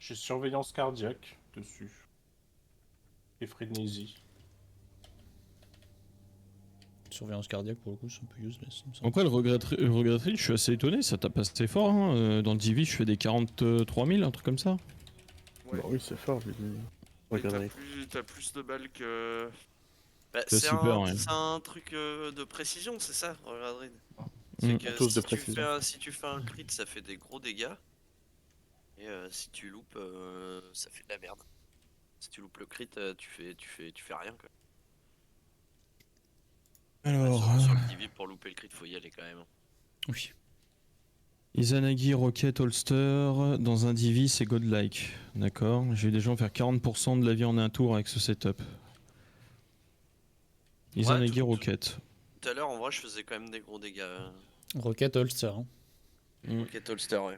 J'ai surveillance cardiaque dessus. Et frénésie. Surveillance cardiaque pour le coup, c'est un peu useless. Il me semble. Après, le regretterie, je suis assez étonné, ça tape assez fort. Hein. Dans le Divi, je fais des 43 000, un truc comme ça. Ouais. Bah oui, c'est fort, vu que... Mais Regarde. t'as plus de balles que... Bah, C'est super, ouais. c'est un truc de précision, c'est ça, regarde. Mm. C'est que Tous de si tu, précision. si tu fais un crit, ça fait des gros dégâts. Et si tu loupes, ça fait de la merde. Si tu loupes le crit, tu fais rien quoi. Alors, Sur le Divi, pour louper le crit, faut y aller quand même. Oui. Izanagi Rocket Holster, dans un Divi, c'est godlike. D'accord. J'ai eu des gens faire 40% de la vie en un tour avec ce setup. Izanagi Rocket. Tout à l'heure, en vrai, je faisais quand même des gros dégâts. Rocket Holster. Hein. Rocket Holster, ouais.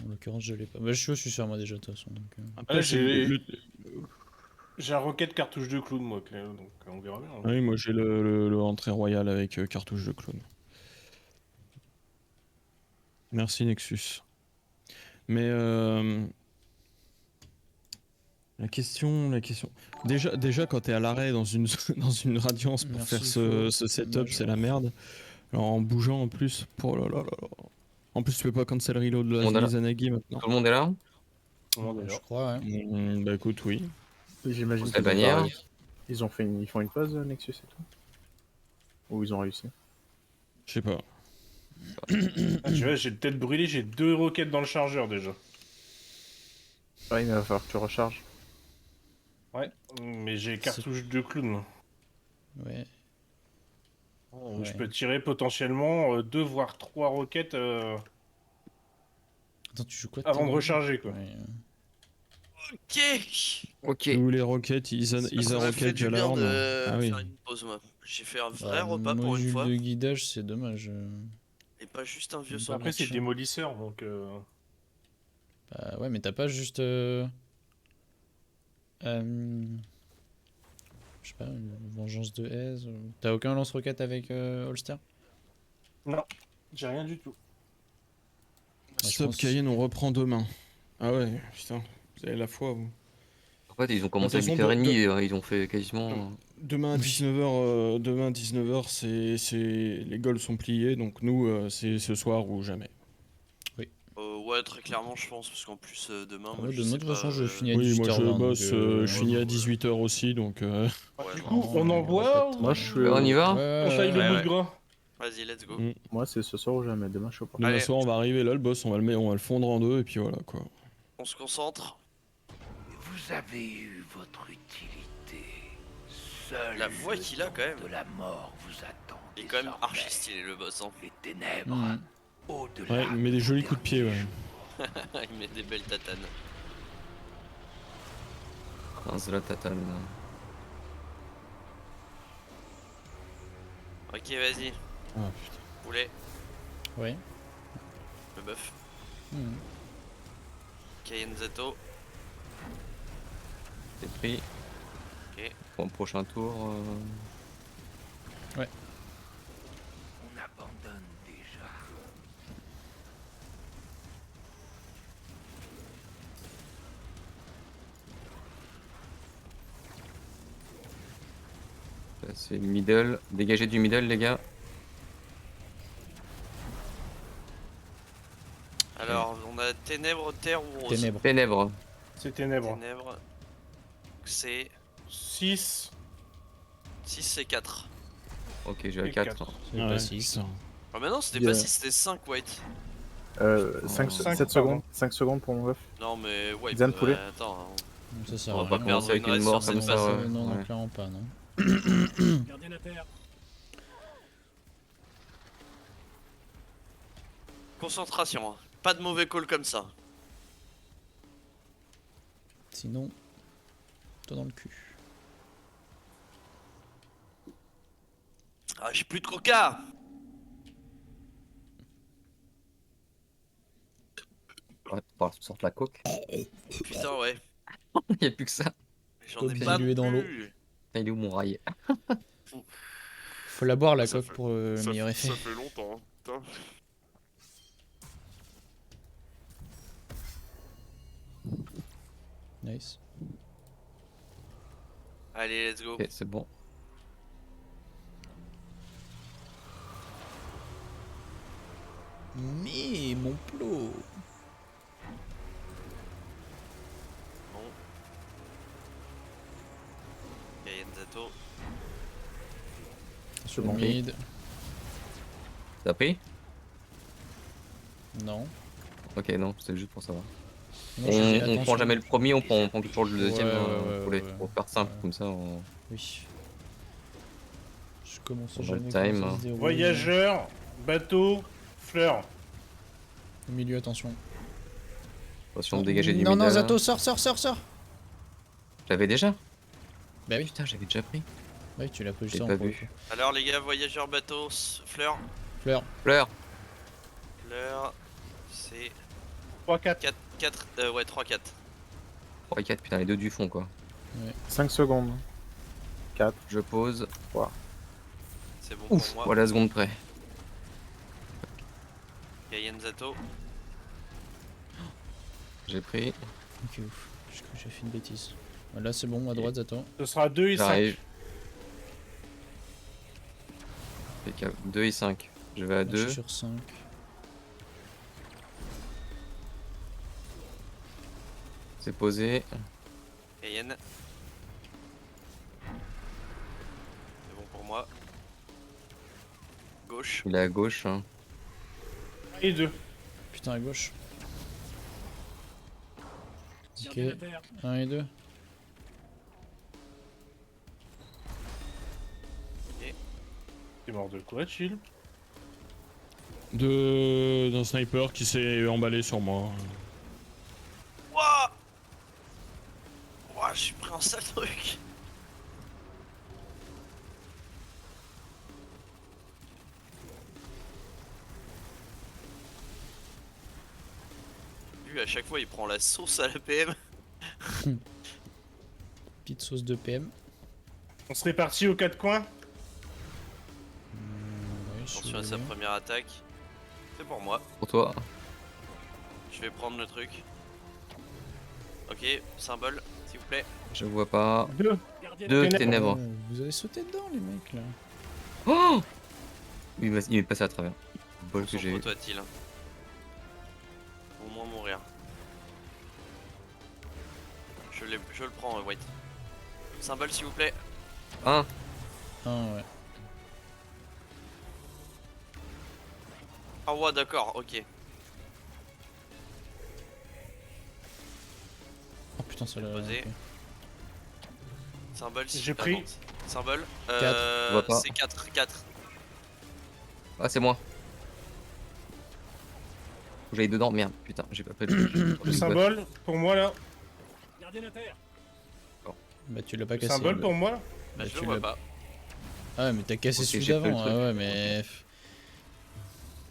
En l'occurrence, je l'ai pas. Bah, je suis sur moi déjà de toute façon. Donc, Après, J'ai un rocket cartouche de clown, moi, Cléo, donc on verra bien. Oui, moi j'ai le entrée royale avec cartouche de clone. Merci Nexus. Mais la question. Déjà quand t'es à l'arrêt dans une dans une radiance pour Merci, faire Flo. ce setup, Dommage. c'est la merde. Alors en bougeant en plus, oh là là là là. En plus tu peux pas cancel reload de On a la la- Izanagi maintenant. Tout le monde est là? je crois, ouais. Bah écoute oui. J'imagine La qu'ils ont bannière. pas réussi. Ils font une pause, Nexus et tout. Ou ils ont réussi. Je sais pas. Ah, tu vois, j'ai peut-être brûlé, j'ai 2 roquettes dans le chargeur déjà. Ouais, mais il va falloir que tu recharges. Ouais, mais j'ai cartouche de clown. Ouais. Je peux tirer potentiellement 2 voire 3 roquettes Attends, tu joues quoi avant de Ténèbres recharger quoi. Ouais. Ok. Ok. Où les roquettes, Ça Isa m'a fait Rocket, du bien Jalorn. de Ah oui. faire une pause, moi. J'ai fait un vrai Bah, repas pour une module fois. de guidage, c'est dommage. Et pas juste un vieux Bah, sandwich. Après c'est démolisseur donc... Bah, ouais, mais t'as pas juste. Je sais pas, une vengeance de Aise. T'as aucun lance-roquette avec Holster? Non, j'ai rien du tout. je Stop pense- Cayenne, on reprend demain. Ah ouais, putain, vous avez la foi vous. En fait, ils ont commencé à De toute façon, 8h30, ils ont fait quasiment. Demain à 19h, demain à 19h, les goals sont pliés, donc nous, c'est ce soir ou jamais. Ouais, très clairement, je pense, parce qu'en plus, demain, Ah, moi, moi, je de sais toute pas, façon, je finis à Oui, 18h20. moi je bosse, donc, je finis à ouais. 18h aussi, donc... Ouais, Du non. coup, on Non, envoie répète. ou Moi, je suis. On y va? on taille le ouais, bout ouais. de gras? Vas-y, let's go. Moi, c'est ce soir ou jamais. Demain, je suis pas. Demain Allez. soir, on va arriver là, le boss, on va le fondre en deux, et puis voilà, quoi. On se concentre. Vous avez eu votre utilité. Seul La voix le qu'il a, temps quand même. de la mort vous attend. Il est quand même désormais. archi stylé, le boss. Hein. Les ténèbres. Mhm. Au-delà. Ouais, il met des jolis coups de pied, ouais. Il met des belles tatanes. Un Zlatan. Ok, vas-y. Ah putain. Poulet, Ouais. le bœuf. Mhm. Cayenne Zato. C'est pris. Ok. Pour le prochain tour. On abandonne déjà. C'est le middle. Dégagez du middle, les gars. Alors, on a ténèbres, terre ou rose? Ténèbres. Ténèbres. C'est ténèbres. Ténèbres. C'est 6. 6, c'est 4. Ok, j'ai à Et 4. quatre. C'est Ah pas ouais, 6. putain. Ah, mais non, c'était Yeah. pas 6, c'était 5 white. 7 Cinq, secondes. 5 secondes pour mon bœuf. Non, mais white. Zan poulet. Attends. Ça sert On à va pas rien. commencer avec une une race mort sur comme cette ça. phase. ouais. Non, Ouais. clairement pas, non. Gardien la terre. Concentration. Hein. Pas de mauvais call comme ça. Sinon, toi dans le cul. Ah, j'ai plus de coca. Ouais, faut sortir la coque. Putain, ouais. Il n'y a plus que ça. J'en Coke ai pas diluée dans l'eau. plus. Il est où mon rail? Faut la boire la Ça coque fait- pour le meilleur effet. Ça fait longtemps. Putain. Nice. Allez, let's go. Ok, c'est bon. Mais mon plot. Bon. Kayen Zato. C'est bon. Mid. T'as pris? Non. Ok, non, c'était juste pour savoir. Non, j'ai dit On prend attention. jamais le premier, on prend toujours le deuxième Ouais, hein, ouais, pour faire simple, ouais. comme ça on... Oui. Je commence On va jamais le quand time, ça hein. se déroule. Voyageur, bateau, fleur. Au milieu, attention. Attention de dégager du Non, non, middle. Zato, sors. J'avais déjà? Bah oui. Putain, j'avais déjà pris. Oui, tu l'as pris J'ai juste pas avant. vu. Alors les gars, voyageur, bateau, fleur. Fleur. Fleur. Fleur, c'est 3-4. 4, ouais 3-4. 3 et 4, putain, les deux du fond quoi. 5 secondes. 4. Je pose. C'est bon Ouf, pour moi. voilà la seconde près. Kayen Zato. J'ai pris. Ok, ouf. Je crois que j'ai fait une bêtise. Là, c'est bon, à droite, Zato. Ce sera 2 et 5. J'arrive. 2 et 5. Je vais à Je 2. suis sur 5. C'est posé. Kayen. C'est bon pour moi. Gauche. Il est à gauche. Hein. Et 2. Putain, à gauche. Ok. Gardien à terre. 1 et 2. T'es mort de quoi, chill? D'un sniper qui s'est emballé sur moi. Wouah. Wouah, je suis pris un sale truc. Lui, à chaque fois, il prend la sauce à la PM. Petite sauce de PM. On serait parti aux 4 coins? Ouais, je suis Attention à sa bien. première attaque. C'est pour moi. Pour toi. Je vais prendre le truc. Ok, symbole, s'il vous plaît. Je vois pas. 2. Gardien à 2 Ténèbres. ténèbres. Vous avez sauté dedans, les mecs, là. Oh, il est passé à travers. Bol que Son j'ai eu. photo a-t-il. Au moins mourir. Je le prends, White. Symbole, s'il vous plaît. 1. Ah, ouais. Ah ouais, d'accord, ok. Oh putain, ça l'a. Posé. ok. Symbole, si J'ai pris. non. Symbole. Je vois pas. C'est 4. Ah, c'est moi. Faut que j'aille dedans. Merde, putain, j'ai pas fait Le symbole, pour moi là. Gardien à terre. Bah, tu l'as pas Le cassé. symbole bah. pour moi. Bah, Bah, je tu le vois l'as- pas. Ah, ouais, mais t'as cassé Ok, celui j'ai fait le d'avant. truc. Ah, ouais, mais.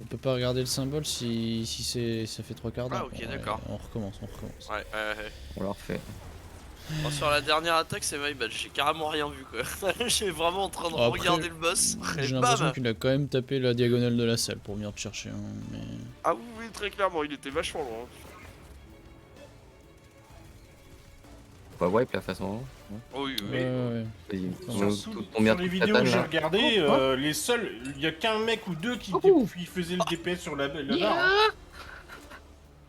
On peut pas regarder le symbole si ça fait 3 quarts d'heure. Ah, ok, Ouais, d'accord. On recommence. Ouais. On l'a refait. Bon, sur la dernière attaque, c'est my bad. J'ai carrément rien vu quoi. J'ai vraiment en train de Après, regarder le boss. Et J'ai l'impression bam. qu'il a quand même tapé la diagonale de la salle pour venir te chercher. Hein, mais... Ah oui, très clairement, il était vachement loin. On va wipe la façon. Oh oui, oui. Ouais, ouais. Vas-y. Sur- Sur, Ton bien sur les truc vidéos Satan, que j'ai là. regardées, Quoi les seuls, il y a qu'un mec ou deux qui faisaient le DPS sur la barre. Hein.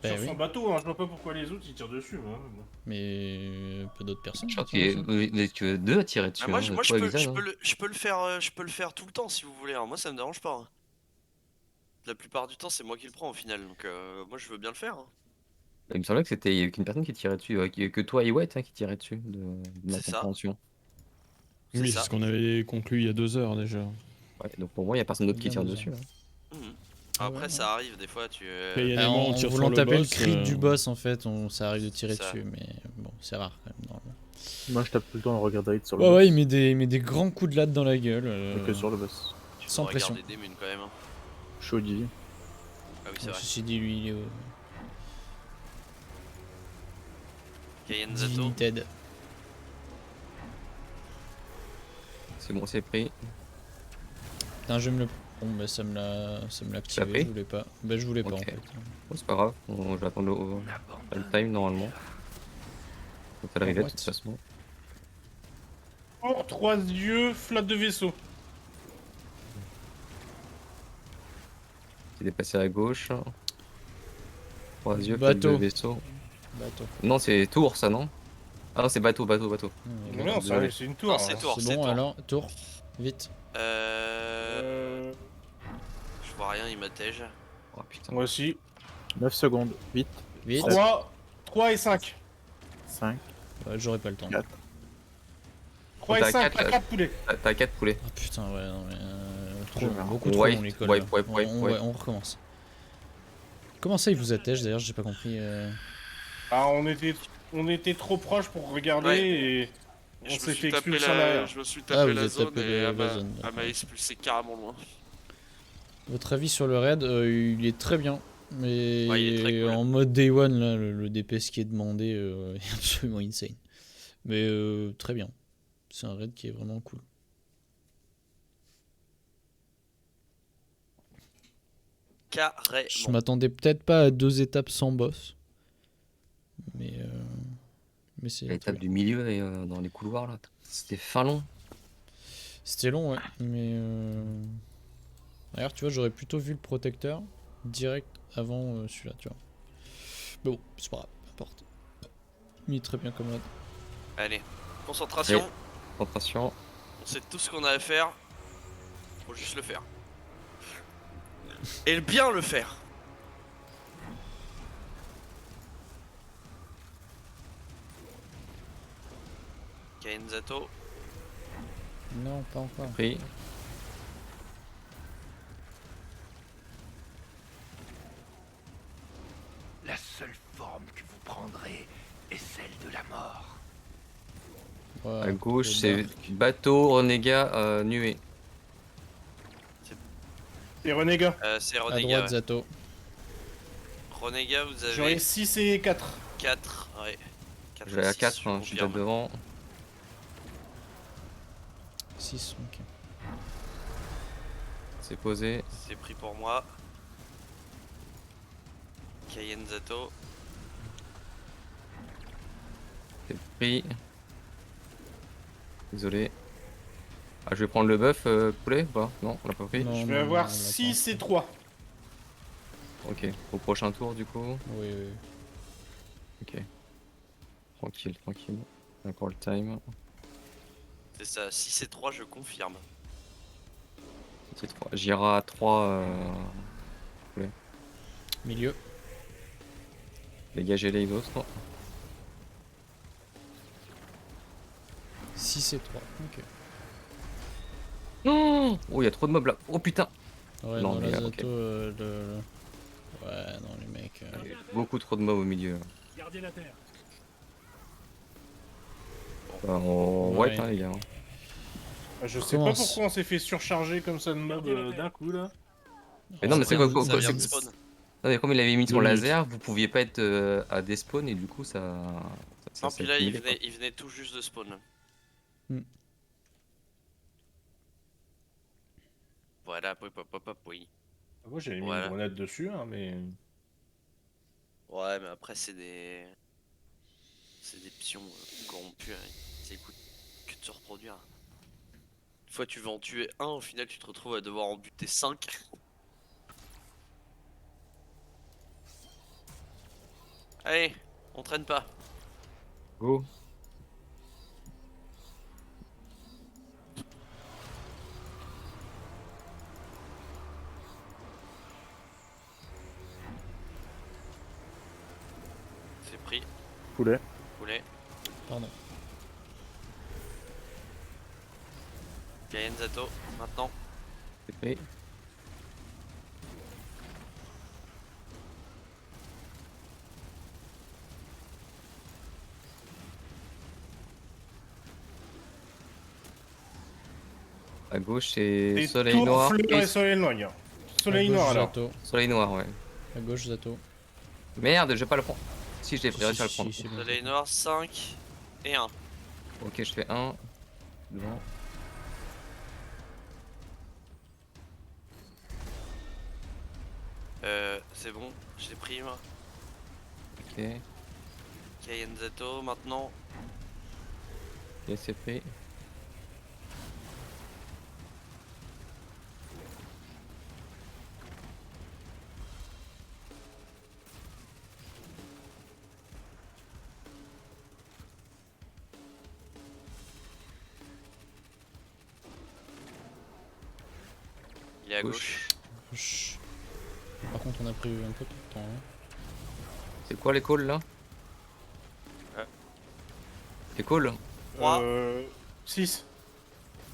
Bah Sur oui. son bateau, hein. Je vois pas pourquoi les autres ils tirent dessus. Hein. Mais pas d'autres personnes. Je crois qui tirent dessus. qu'il y a que 2 à tirer dessus. Ah, moi, hein, moi, je toi, peux, Exal, je hein. peux le, je peux le faire tout le temps si vous voulez. Hein. Moi, ça me dérange pas. Hein. La plupart du temps, c'est moi qui le prends au final. Donc, moi, je veux bien le faire. Hein. Il me semblait que c'était il y avait qu'une personne qui tirait dessus, que toi et White hein, qui tirait dessus de ma C'est ça. compréhension. C'est Oui, ça. c'est ce qu'on avait conclu il y a 2 heures déjà. Ouais, donc pour moi il y a personne d'autre qui Bien tire deux dessus. heures. Hein. Mhm. Ah Après, ouais, ça arrive des fois. Tu. Et il y a des Ah, moments où on en tire sur voulant le taper boss, le crit du euh, boss, en fait, ça arrive de tirer C'est ça. dessus, mais bon, c'est rare quand même. Normalement. Moi je tape tout le temps le regard rate sur le Ouais, boss. ouais, il met des grands coups de latte dans la gueule. Et que sur le boss. Tu sans peux pression. regarder des munes quand même. Hein. Je suis au divi. Ah oui, c'est Bon, vrai. ceci dit, lui, il est Kayen Zato. Divinited. C'est bon, c'est pris. Putain, je vais me le. Bon, bah ça me l'a activé, pris je voulais pas. Bah, je voulais pas en Ok. fait. Bon, c'est pas grave, je vais attendre le time normalement. On fait le reset de What toute façon. Oh, 3 yeux, flotte de vaisseau. Il est passé à gauche. 3 yeux, flotte de Bateau. vaisseau. Bateau. Non, c'est tour ça, non? Ah non, c'est bateau. Mais non, désolé. c'est une tour. Non, c'est hein. tour. C'est bon tour. alors, tour. Vite. Euh, Je vois rien, il m'attège. Oh putain. Moi aussi. 9 secondes. Vite. Vite. 3 et 5. 5. Ouais, j'aurais pas le temps. 4. 3 t'as et 5, quatre, pas là. 4 poulets. T'as 4 poulets. Ah putain, ouais, non mais. Trop Je long, meurs. beaucoup trop Ouais, long l'école. ouais, là. ouais, ouais, on, ouais. on recommence. Comment ça, il vous attèche d'ailleurs? J'ai pas compris. Ah, on était trop proches pour regarder Ouais. et on Je me s'est suis fait tapé expulser en arrière. je me suis Ah, tapé vous la êtes zone tapé et la elle m'a zone, elle m'a d'accord. expulsé carrément loin. Votre avis sur le raid? Il est très bien. Mais Ouais, il est très cool. en mode day one, là, le DPS qui est demandé est absolument insane. Mais très bien. C'est un raid qui est vraiment cool. Je Carrément. m'attendais peut-être pas à 2 étapes sans boss. Mais c'est très L'étape bien. du milieu et dans les couloirs là. C'était fin long. C'était long, ouais. Mais d'ailleurs, tu vois, j'aurais plutôt vu le protecteur direct avant celui-là, tu vois. Mais bon, c'est pas grave, peu importe. Il est très bien comme raid. Allez, concentration. Ouais. Concentration. On sait tout ce qu'on a à faire. Faut juste le faire. Et bien le faire. Kaenzato. Non, pas encore. Pris. La seule forme que vous prendrez est celle de la mort. Ouais, À gauche, trop c'est dark. bateau, renégat, nuée. Et renégat. C'est À Renégat. droite, Ouais. Zato. Renégat, vous J'aurais avez 6 et 4. 4. Ouais. 4 Je vais à 4, je suis peut-être devant. 6, ok. C'est posé. C'est pris pour moi. Kaenzato. C'est pris. Désolé. Ah, je vais prendre le buff, poulet ou pas? Non, on l'a pas pris. Non, Je non, vais non, avoir on l'a 6 et 3. Ok, au prochain tour du coup. Oui, oui. Ok. Tranquille, tranquille. Encore le time. C'est ça, 6 et 3, je confirme. C'est 3. J'irai à 3. Milieu. Dégager les autres. 6 et 3, ok. Oh, il y a trop de mobs là. Oh putain. Ouais, Non, non, mais, la ok. Zato, Ouais, non, les mecs. Beaucoup trop de mobs au milieu. Gardez la terre. On Ouais. wipe hein, les gars. Je sais pas Commence. pourquoi on s'est fait surcharger comme ça de mobs d'un coup là. Mais non, mais c'est quoi, Putain, Ça vient de c'est- spawn. Non, mais comme il avait mis son 2 minutes. laser, vous pouviez pas être à despawn et du coup ça. Non, puis là, accumulait, quoi. il venait tout juste de spawn. Hmm. Voilà, pop, pop, pop, pop, oui. Moi j'avais mis Voilà. une grenade dessus, hein, mais. Ouais, mais après, c'est des. C'est des pions corrompus. Hein. Ça écoute que de se reproduire. Une fois, tu vas en tuer un, au final, tu te retrouves à devoir en buter 5. Allez, on traîne pas. Go. C'est pris. Poulet. Poulet. Pardon. Kaenzato, maintenant. C'est fait. À gauche, c'est Et soleil tour, noir. fleur et et soleil noir. Soleil À gauche, noir alors. Zato. soleil noir, ouais. À gauche, Zato. Merde, je vais pas le prendre. Si, je l'ai Si, pris, réussi à le si, prendre. si, c'est bon. Soleil noir, 5 et 1. Ok, je fais 1. Devant. C'est bon, je l'ai pris moi. Ok. Kayenzato maintenant. Ok, c'est pris. Il est à Gauche. gauche. Chut. Par contre, on a pris un peu tout le temps. Hein. C'est quoi les calls là? Les calls 3, 6.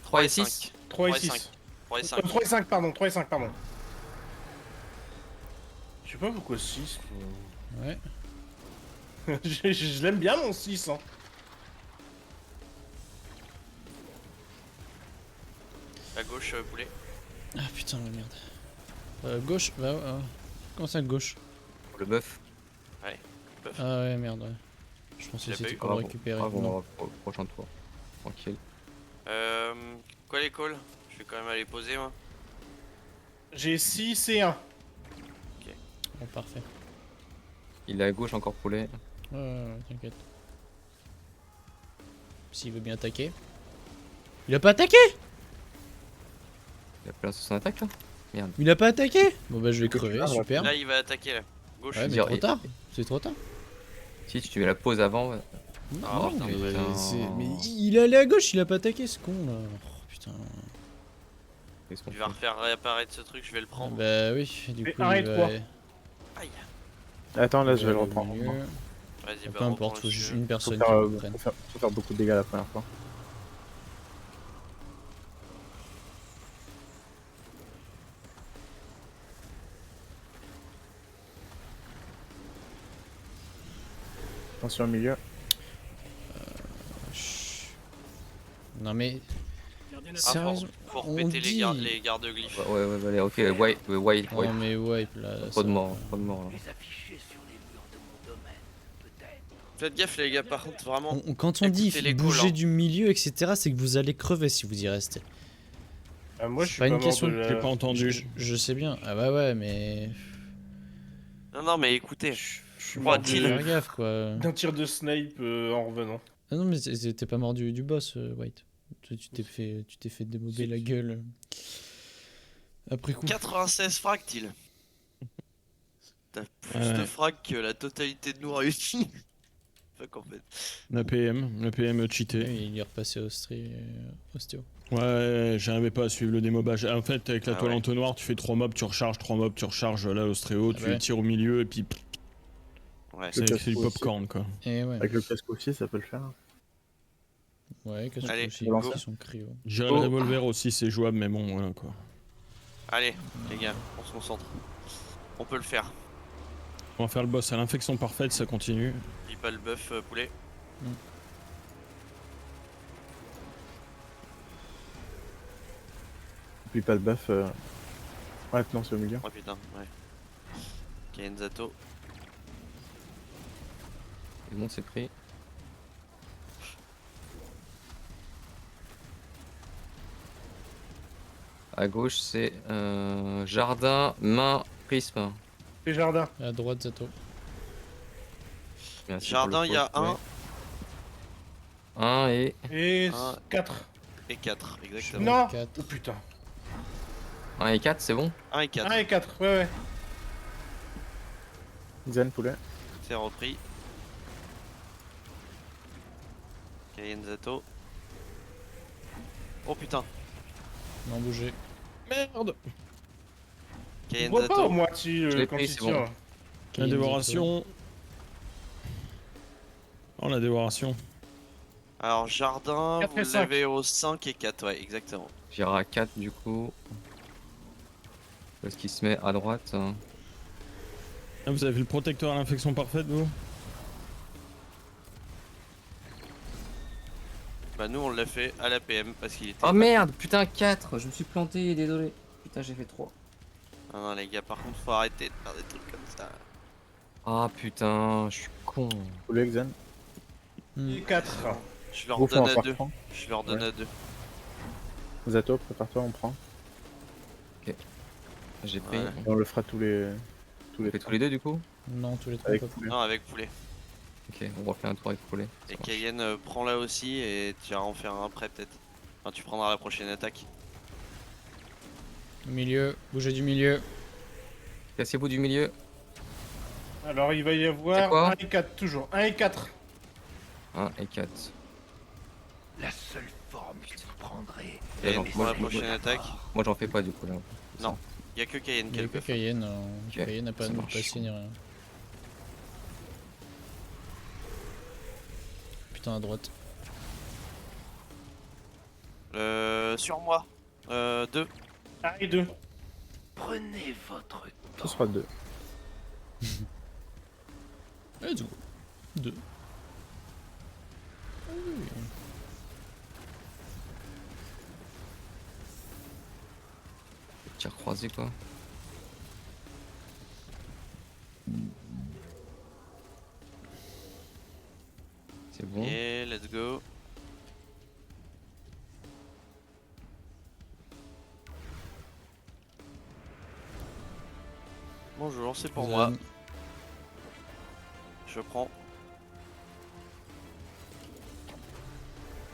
3 et 6. 3 et 3 et 6. 5. 3 et 5. 3 et 5, pardon. 3 et 5, pardon. Je sais pas pourquoi 6. Ouais. Je l'aime bien mon 6. Hein. À gauche, poulet. Ah putain, la merde. Gauche, bah comment ça, gauche? Le buff. Ah ouais, merde, ouais. Je pensais Tu que l'as c'était pas eu pour le récupérer. Non. Prochain tour. Tranquille. Quoi les calls? Je vais quand même aller poser moi. J'ai 6 et 1. Bon, parfait. Il est à gauche encore poulet. Ouais, t'inquiète. S'il veut bien attaquer. Il a pas attaqué! Il a plein sur son attaque là. Il a pas attaqué! Bon bah je vais crever, super. Là il va attaquer là. Gauche. Ouais, mais dire, trop tard. C'est trop tard. Si tu mets la pause avant. Ouais. Ah, Non, putain, mais, putain. mais il est allé à gauche, il a pas attaqué ce con là. Oh putain. Qu'est-ce qu'on Tu vas fait? refaire réapparaître ce truc, je vais le Ah, prendre. bah oui, du Mais coup. arrête, il va- quoi. Aïe. Attends, là, je vais le au reprendre. milieu. Vas-y, bah Peu importe, faut reprends-le juste dessus. une Faut personne faire, qui le prenne. faut faire beaucoup de dégâts la première fois. Attention au milieu. Chut. Non mais. Gardien Ah, Sérieusement, faut on repéter dit. les garde-glyphes. Ouais, allez, ok, wipe. Non mais wipe là. Trop ça de va morts, pas. trop de morts là. Les afficher sur les murs de mon domaine, peut-être. Faites gaffe les gars, par contre vraiment. Quand on dit Écoutez les bouger calls, hein. du milieu, etc., c'est que vous allez crever si vous y restez. Moi, je C'est suis pas une mort question de de- la- J'ai pas entendu. Je sais bien. Ah bah ouais, mais. Non mais écoutez. Je suis Oh, mort Faut Till. faire gaffe quoi. d'un tir de snipe en revenant. Ah non, mais t'es pas mort du boss, White. Tu t'es fait démober la gueule. Après coup. 96 frags Till. T'as plus de Ouais. frags que la totalité de nous réunis. Fuck en fait. Le PM cheaté. Oui, il est repassé ostéo. Ouais, j'arrivais pas à suivre le démobage. En fait, avec la Ah toile ouais. entonnoir, tu fais 3 mobs, tu recharges, 3 mobs, tu recharges là l'ostréo, Ah tu ouais. tires au milieu et puis Ouais. c'est Le c'est du casque aussi. popcorn quoi. Et ouais. Avec le casque aussi, ça peut le faire. Ouais, qu'est-ce Allez, que aussi, go. ils sont cryo. Gérer Oh. le revolver aussi, c'est jouable, mais bon, voilà quoi. Allez les gars, on se concentre. On peut le faire. On va faire le boss à l'infection parfaite, ça continue. Dis pas le buff poulet. Puis pas le buff. Ouais, non, c'est au milieu. Oh putain, ouais. Kayenzato. C'est bon, c'est pris. À gauche, c'est jardin, main, prisme. Les jardins. À droite, Zato. Merci Jardin, pour il le y a pause. 1 Un et Et Un. 4. et 4, exactement. Non. Quatre. Oh putain. 4, c'est bon. 1 et 4, 1 et 4, ouais. Zen poulet. c'est repris. Kayenzato. Oh putain, Non, bouger. Merde. Je vois pas Kayenzato. au moitié Je l'ai quand pris, il c'est tire. bon. La Kayen dévoration. Oh la dévoration. Alors jardin, 4 et vous 5. l'avez au 5 et 4, ouais, exactement. J'irai à 4 du coup. Parce qu'il se met à droite. Hein. Ah, vous avez vu le protecteur à l'infection parfaite, vous? Bah nous on l'a fait à la PM parce qu'il était... Oh merde, putain 4, je me suis planté, désolé. Putain, j'ai fait 3. Non, non les gars, par contre faut arrêter de faire des trucs comme ça. Ah putain, je suis con. Poulet, Zen. Hmm. Et 4. Je leur Gros fond donne en à part 2. franc. Je leur donne Ouais. à 2. Zato, prépare-toi, on prend. J'ai pris. Voilà. Et on le fera tous les. On fait tous les deux du coup. Non, tous les trois. Avec pas. poulet. Non, avec poulet. Ok, on refait un tour avec Poulet. Et Cayenne, prends-la aussi et tu vas en faire un après peut-être. Enfin, tu prendras la prochaine attaque. Au milieu, bougez du milieu. Cassez-vous du milieu. Alors il va y C'est avoir quoi 1 et 4 toujours. 1 et 4. 1 et 4. La seule forme que vous prendrez. Et Et donc, pour la moi, prochaine attaque. Moi j'en fais pas du coup là. Non, y a que Cayenne Il qui y a a le que buff. Cayenne. Ok, Cayenne n'a pas ça de marche. passer ni rien. Putain, à droite. Sur moi. 2. 1 et 2. Prenez votre Ce sera 2. Let's go. 2. Tir croisé quoi. C'est bon. Et let's go. Bonjour, c'est pour moi. Je prends.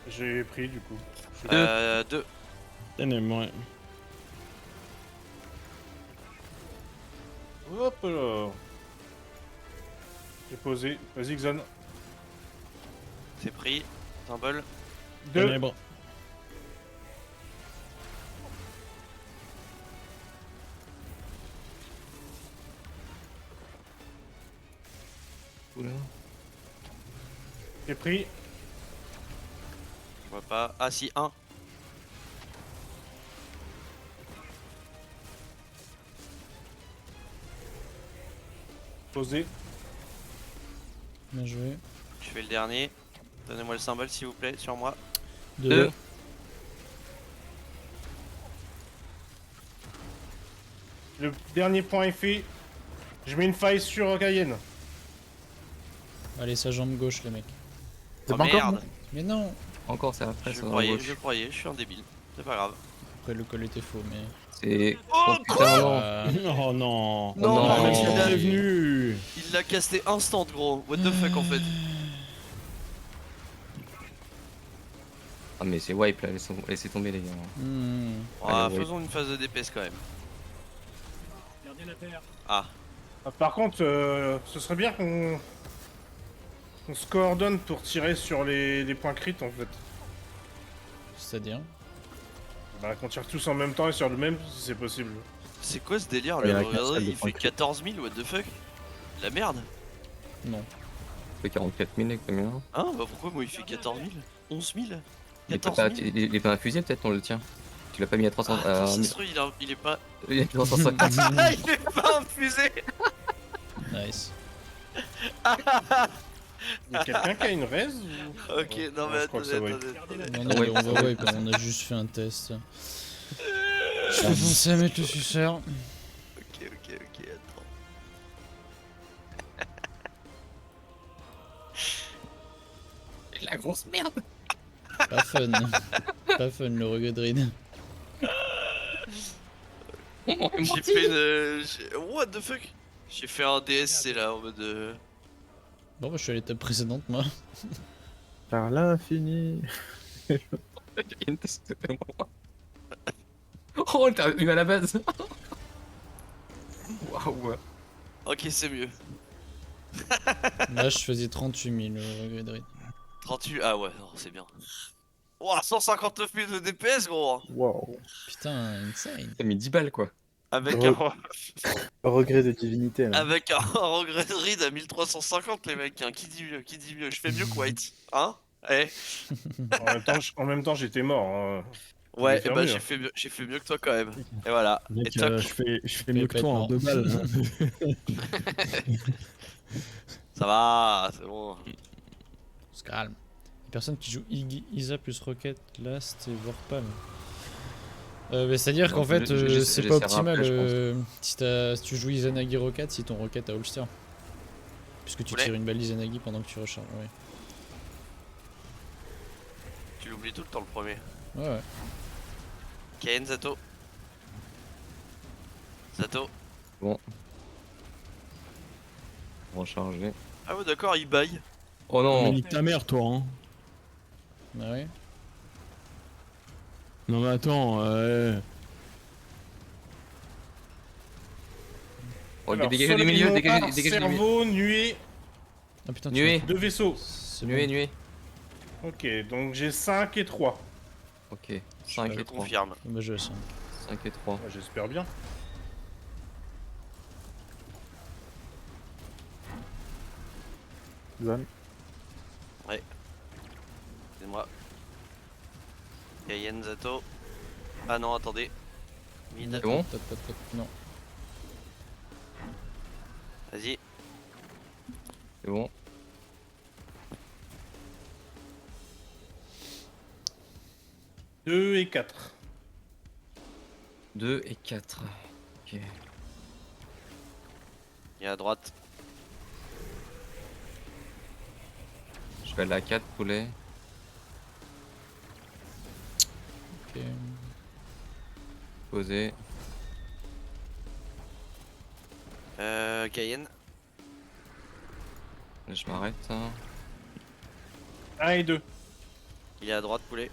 J'ai pris du coup. 2. Tenez-moi. Hop là. J'ai posé. Vas-y Xan. C'est pris. Symbole. 2. Ténèbres. Oula. J'ai pris. Je vois pas. Ah si, 1. Posé. Bien joué. Je fais le dernier. Donnez-moi le symbole s'il vous plaît, sur moi. 2. Le dernier point est fait. Je mets une faille sur Cayenne. Allez, sa jambe gauche, les mecs. C'est Oh pas encore, merde. Mais non. Encore c'est après Je ça. le croyais, je suis un débile. C'est pas grave. Après, le col était faux, mais. C'est. Oh, putain, non. Oh non. Non, non, mais mais c'est il a- prévenu. Il l'a casté instant gros. What the fuck en fait. Ah mais c'est wipe là, laissez tomber les gars. Hmm. Ah, Allez, ouais. faisons une phase de DPS quand même. Gardien la terre. Ah, Ah, par contre, ce serait bien qu'on se coordonne pour tirer sur les points crit en fait. C'est-à-dire. Bah, qu'on tire tous en même temps et sur le même si c'est possible. c'est quoi ce délire Il y en là? a qu'un seul Regardez, de il fait point crit. 14 000, what the fuck? La merde. Non. Ça fait 44 000 avec combien? Hein? Bah pourquoi moi il fait 14 000? 11 000? Il est 14 pas, 000? il est pas infusé peut-être on le tient. Tu l'as pas mis à 300. Ah, ça se trouve, il est pas. Il est à 350. Ah, il est pas infusé! Nice. Y'a quelqu'un qui a une raise ou... Ok, non mais je crois que ça attendez, va attendez. Non, non, mais on va wipe, on a juste fait un test. Je vais penser à mettre le suceur. Ok, attends. La grosse merde. Pas fun. Pas fun le regret de ride. J'ai fait une. What the fuck? J'ai fait un DSC là en mode. Bon, bah, je suis à l'étape précédente, moi. Par l'infini. Oh t'as eu à la base. Waouh. Ok, c'est mieux. Là, je faisais 38 000 le regret de ride. 38. Ah ouais, non, c'est bien. Ouah, 159 000 de DPS, gros! Wow. Putain, insane. T'as mis 10 balles quoi. Avec Oh. un. Regret de divinité. Là. Avec un regret de ride à 1350, les mecs. Hein. Qui dit mieux? Qui dit mieux? Je fais mieux que White. Hein? Eh? En même temps, j'étais mort. Hein. Ouais, faire et bah mieux. j'ai fait mieux que toi quand même. Et voilà. Mec, Et toc. je fais mieux que toi en 2 balles. Ça va, c'est bon. C'est calme. Les personnes qui jouent Isa plus Rocket, Last et Warpal. C'est-à-dire Non, qu'en fait, c'est pas j'essaierai optimal après, je si tu joues Izanagi Rocket si ton Rocket a holster. Puisque tu Ouais. tires une balle Izanagi pendant que tu recharges. Ouais, Tu l'oublies tout le temps le premier. ouais. Kaen Zato. Zato. Recharger. Ah ouais, d'accord, il baille. Oh Mais non. nique ta mère, toi, hein. Ah ouais. Non, mais attends, Oh, Alors, dégagez du soleil milieu, noir, dégagez du milieu. cerveau, nuée, Ah putain, Nuée. deux vaisseaux. C'est Nuée, bon. nuée. Ok, donc j'ai 5 et 3. Ok, 5 Je et 3. confirme. Bah je le sens. 5 et 3. J'espère bien. Zan. C'est moi. Cayenne Zato. Ah non, attendez. Mid. C'est bon? Non. Vas-y. C'est bon. 2 et 4. 2 et 4. Ok. Il est à droite. Je vais aller à 4 poulet. Ok. Poser. Cayenne. Je m'arrête. 1 et 2. Il est à droite, poulet.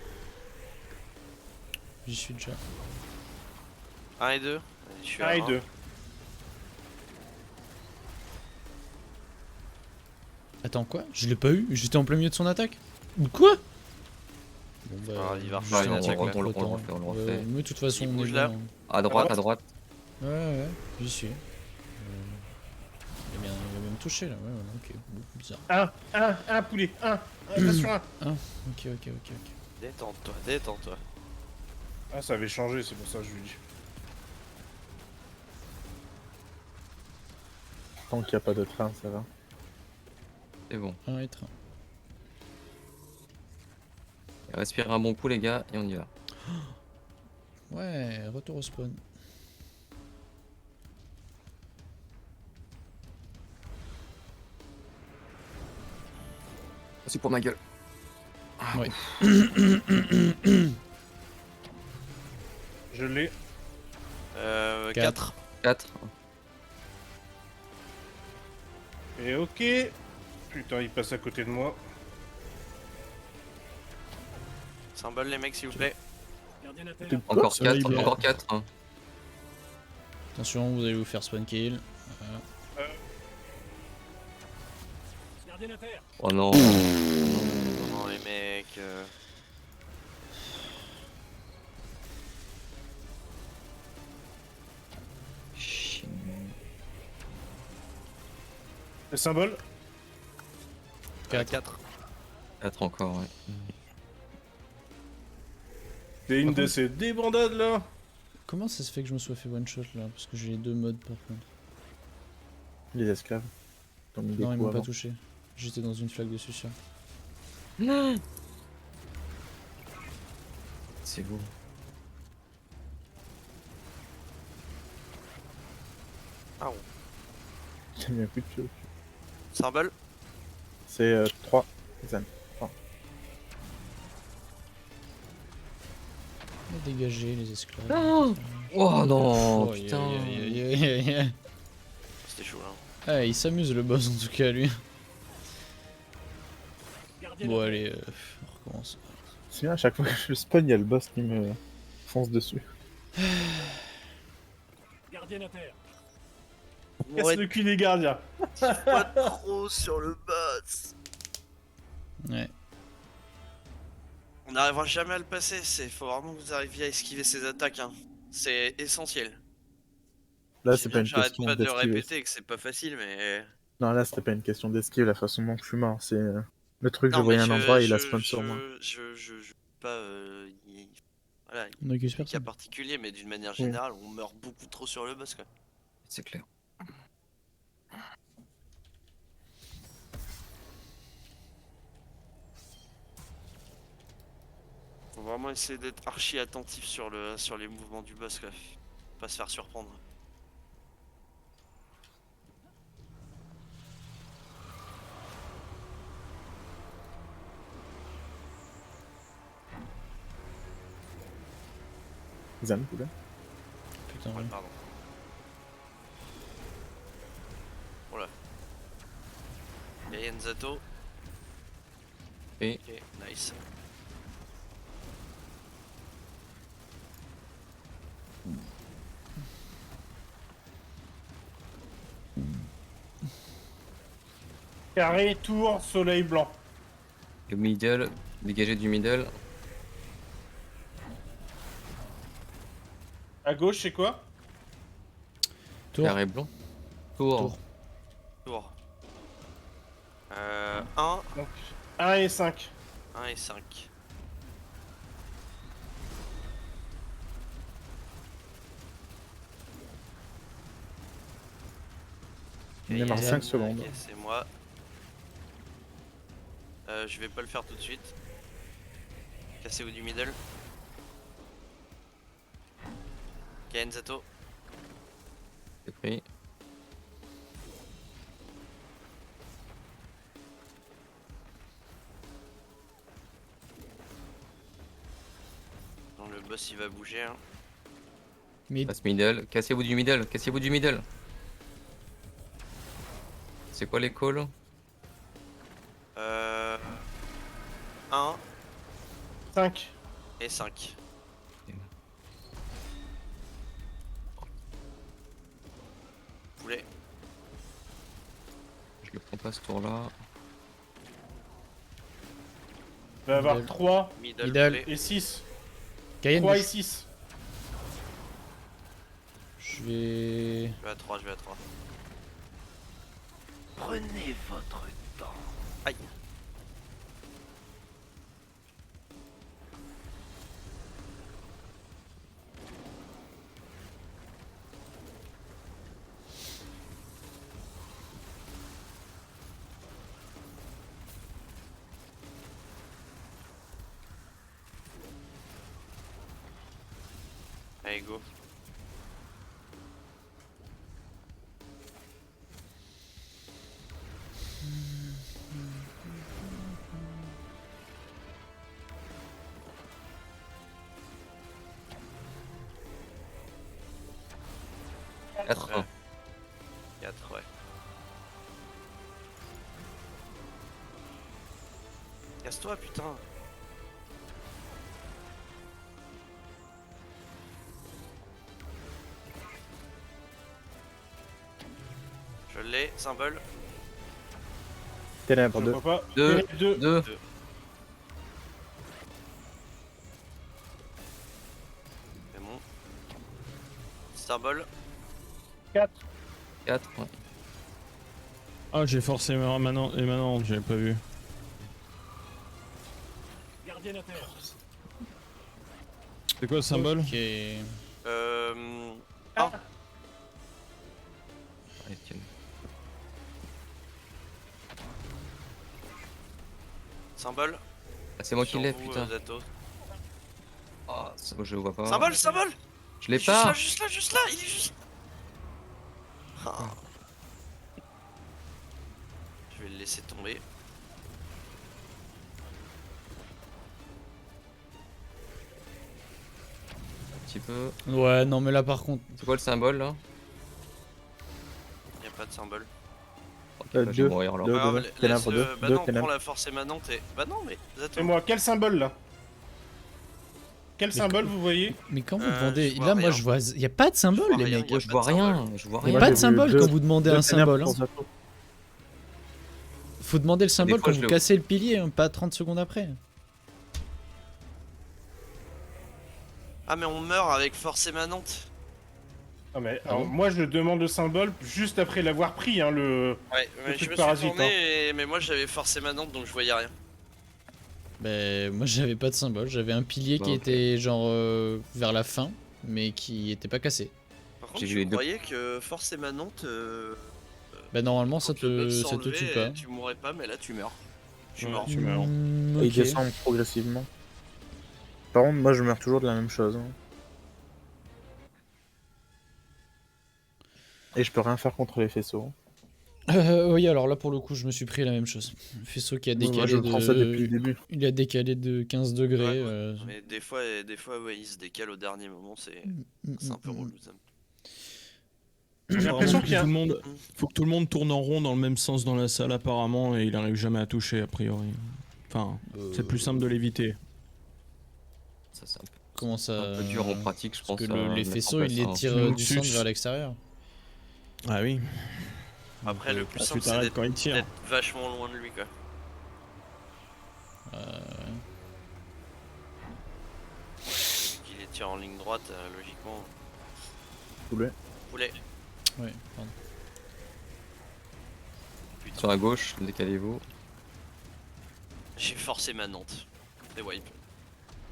J'y suis déjà. 1 et 2. Je suis 1 à et un. 2. Attends, quoi? Je l'ai pas eu? J'étais en plein milieu de son attaque? Ou quoi? Bon bah. Ah, il va juste refaire un une petit attaque, contre on le temps. refait, on le Ouais, refait. mais de toute façon, Il on est bouge là. bien. À droite, à droite. Ouais, j'y suis. Il a bien touché là, ouais, ok. Bon, bizarre. 1 poulet. 1. 1 sur 1. Ok. Détends-toi, détends-toi. Ah, ça avait changé, c'est pour ça que je lui dis. Tant qu'il n'y a pas de train, ça va. C'est bon. 1 et 3. Respirez un bon coup, les gars, et on y va. Ouais, retour au spawn. C'est pour ma gueule. Ouais. Je l'ai. 4. 4. Et ok. Putain, il passe à côté de moi. Symbole, les mecs, s'il vous plaît. Gardien à terre. Encore Ça va, 4, il est- encore 4. Attention, vous allez vous faire spawn kill. Gardien à terre. Oh non. Non, les mecs. Le symbole. 4. 4 encore, ouais. C'est une de ces débandades là. Comment ça se fait que je me sois fait one shot là? Parce que j'ai les deux modes par contre. Les esclaves. T'ont mis des Non, ils coups m'ont pas avant. touché. J'étais dans une flaque de suceur. C'est beau. Ah, oh. J'ai mis un coup de pied au cul. Symbole. C'est 3. Zan. Dégagez les esclaves. Non. Oh non, Aïe, putain. aïe, aïe, aïe, aïe. C'était chaud là. Ah, il s'amuse le boss en tout cas lui. Gardien Bon à terre. allez, on recommence. C'est bien, à chaque fois que je spawn, il y a le boss qui me fonce dessus. Gardien à terre. Casse le cul des gardiens. Pas trop sur le boss. Ouais. On n'arrivera jamais à le passer. Faut vraiment que vous arriviez à esquiver ses attaques. Hein. C'est essentiel. Là, Je c'est sais pas bien une que j'arrête question pas de le d'esquiver. répéter que c'est pas facile, mais. Non, là, c'était pas une question d'esquive, la façon dont je suis mort. C'est le truc, je Non, voyais mais un endroit et il a spawn sur moi. Je pas. Voilà, On accuse des cas personne. particuliers, mais d'une manière générale, on meurt beaucoup trop sur le boss quoi. C'est clair. Faut vraiment essayer d'être archi attentif sur les mouvements du boss quoi. Pas se faire surprendre. Zan, poulet. Putain, Ouais, ouais. pardon. Voilà. Cayenne Zato. Et Ok, nice. Carré, tour, soleil blanc. le middle, dégagé du middle. À gauche, c'est quoi? Tour. Carré blanc. Tour. Tour. Tour. 1, Donc 1 et 5. 1 et 5. Il démarre 5 Ok, secondes. c'est moi. Je vais pas le faire tout de suite. Cassez-vous du middle. Ok, Enzato. C'est pris. Donc le boss il va bouger. Hein. Mid. Passe middle. Cassez-vous du middle. Cassez-vous du middle. C'est quoi les calls? 1 5. et 5. Poulet. Je le prends pas ce tour-là. Il va avoir Middle. 3 Middle, Middle. poulet. et 6. Cayenne. 3 et 6. Je vais. Je vais à 3, je vais à 3. Prenez votre temps. Aïe. Allez, go. Quatre. 4, ouais. Casse-toi, putain. Je l'ai, symbole. Ténèbres Je 2. vois pas. 2. 2. 2. C'est bon. Symbole. 4. 4. Ouais. Ah, j'ai forcé maintenant et maintenant, j'avais pas vu. Gardienne à terre. C'est quoi le symbole? Ok. Ah. Allez, tiens. Symbole. Ah, c'est moi qui Sur l'ai, vous, putain. Zato. Ah, je le vois pas. Symbole, symbole. Je l'ai Juste là, pas. juste là, juste là, il est juste. Ah. Je vais le laisser tomber. Un petit peu. Ouais, non, mais là par contre. C'est quoi le symbole là? Y a pas de symbole. Ok, bah, je vais Deux. mourir alors. Deux. Pas grave, ténèbres, laisse-le. deux. Bah Deux non, ténèbres. prends la force émanante et. Bah non, mais Zato. Et moi, quel symbole là? Quel Mais symbole vous voyez? Mais quand vous Euh, demandez. je vois Là, moi rien. je vois. Y a pas de symbole, vois les rien, mecs. y a Moi je pas vois de symbole. rien. Je vois Y a rien. Moi, pas j'ai de vu symbole deux- quand vous demandez deux un ténèbres symbole. Hein. pour Zato. Faut demander le symbole fois, quand je vous le- cassez le pilier, hein, pas 30 secondes après. Ah, mais on meurt avec force émanante. Ah mais Ah alors, bon moi je demande le symbole juste après l'avoir pris hein, le. Ouais, mais je truc me suis parasite, tourné, mais moi j'avais force émanante donc je voyais rien. Ben, moi j'avais pas de symbole, j'avais un pilier Bah, qui ok. était genre vers la fin, mais qui était pas cassé. Par contre, J'ai je vu les deux. croyais que force émanante. Ben, normalement ça Quand le buff te tue s'enlevait, pas. tu mourrais pas, mais là tu meurs. Tu Ouais, meurs. tu meurs. Ok. Il descend progressivement. Par contre, moi je meurs toujours de la même chose. Hein. Et je peux rien faire contre les faisceaux. Oui, alors là pour le coup, je me suis pris la même chose. Le faisceau qui a Moi décalé je prends ça depuis le de. début. Il a décalé de 15 degrés. Ouais, mais des fois, ouais, il se décale au dernier moment, c'est un peu relou ça. J'ai l'impression Apparemment, qu'il y a. tout le monde, faut que tout le monde tourne en rond dans le même sens dans la salle apparemment et il arrive jamais à toucher a priori. Enfin, c'est plus simple de l'éviter. Ça, c'est Comment ça un peu dur en pratique, je Parce pense. que à les mettre en faisceaux, place, ils les hein. tirent Le du centre Luxus. vers l'extérieur. Ah oui. Après, le Donc, plus Ah, simple, tu c'est t'arrêtes d'être quand il tire. d'être vachement loin de lui, quoi. Il les tire en ligne droite, logiquement. Poulet. Poulet. Ouais, pardon. Putain, Sur la gauche, décalez-vous. j'ai forcé ma Nantes. C'est wipe.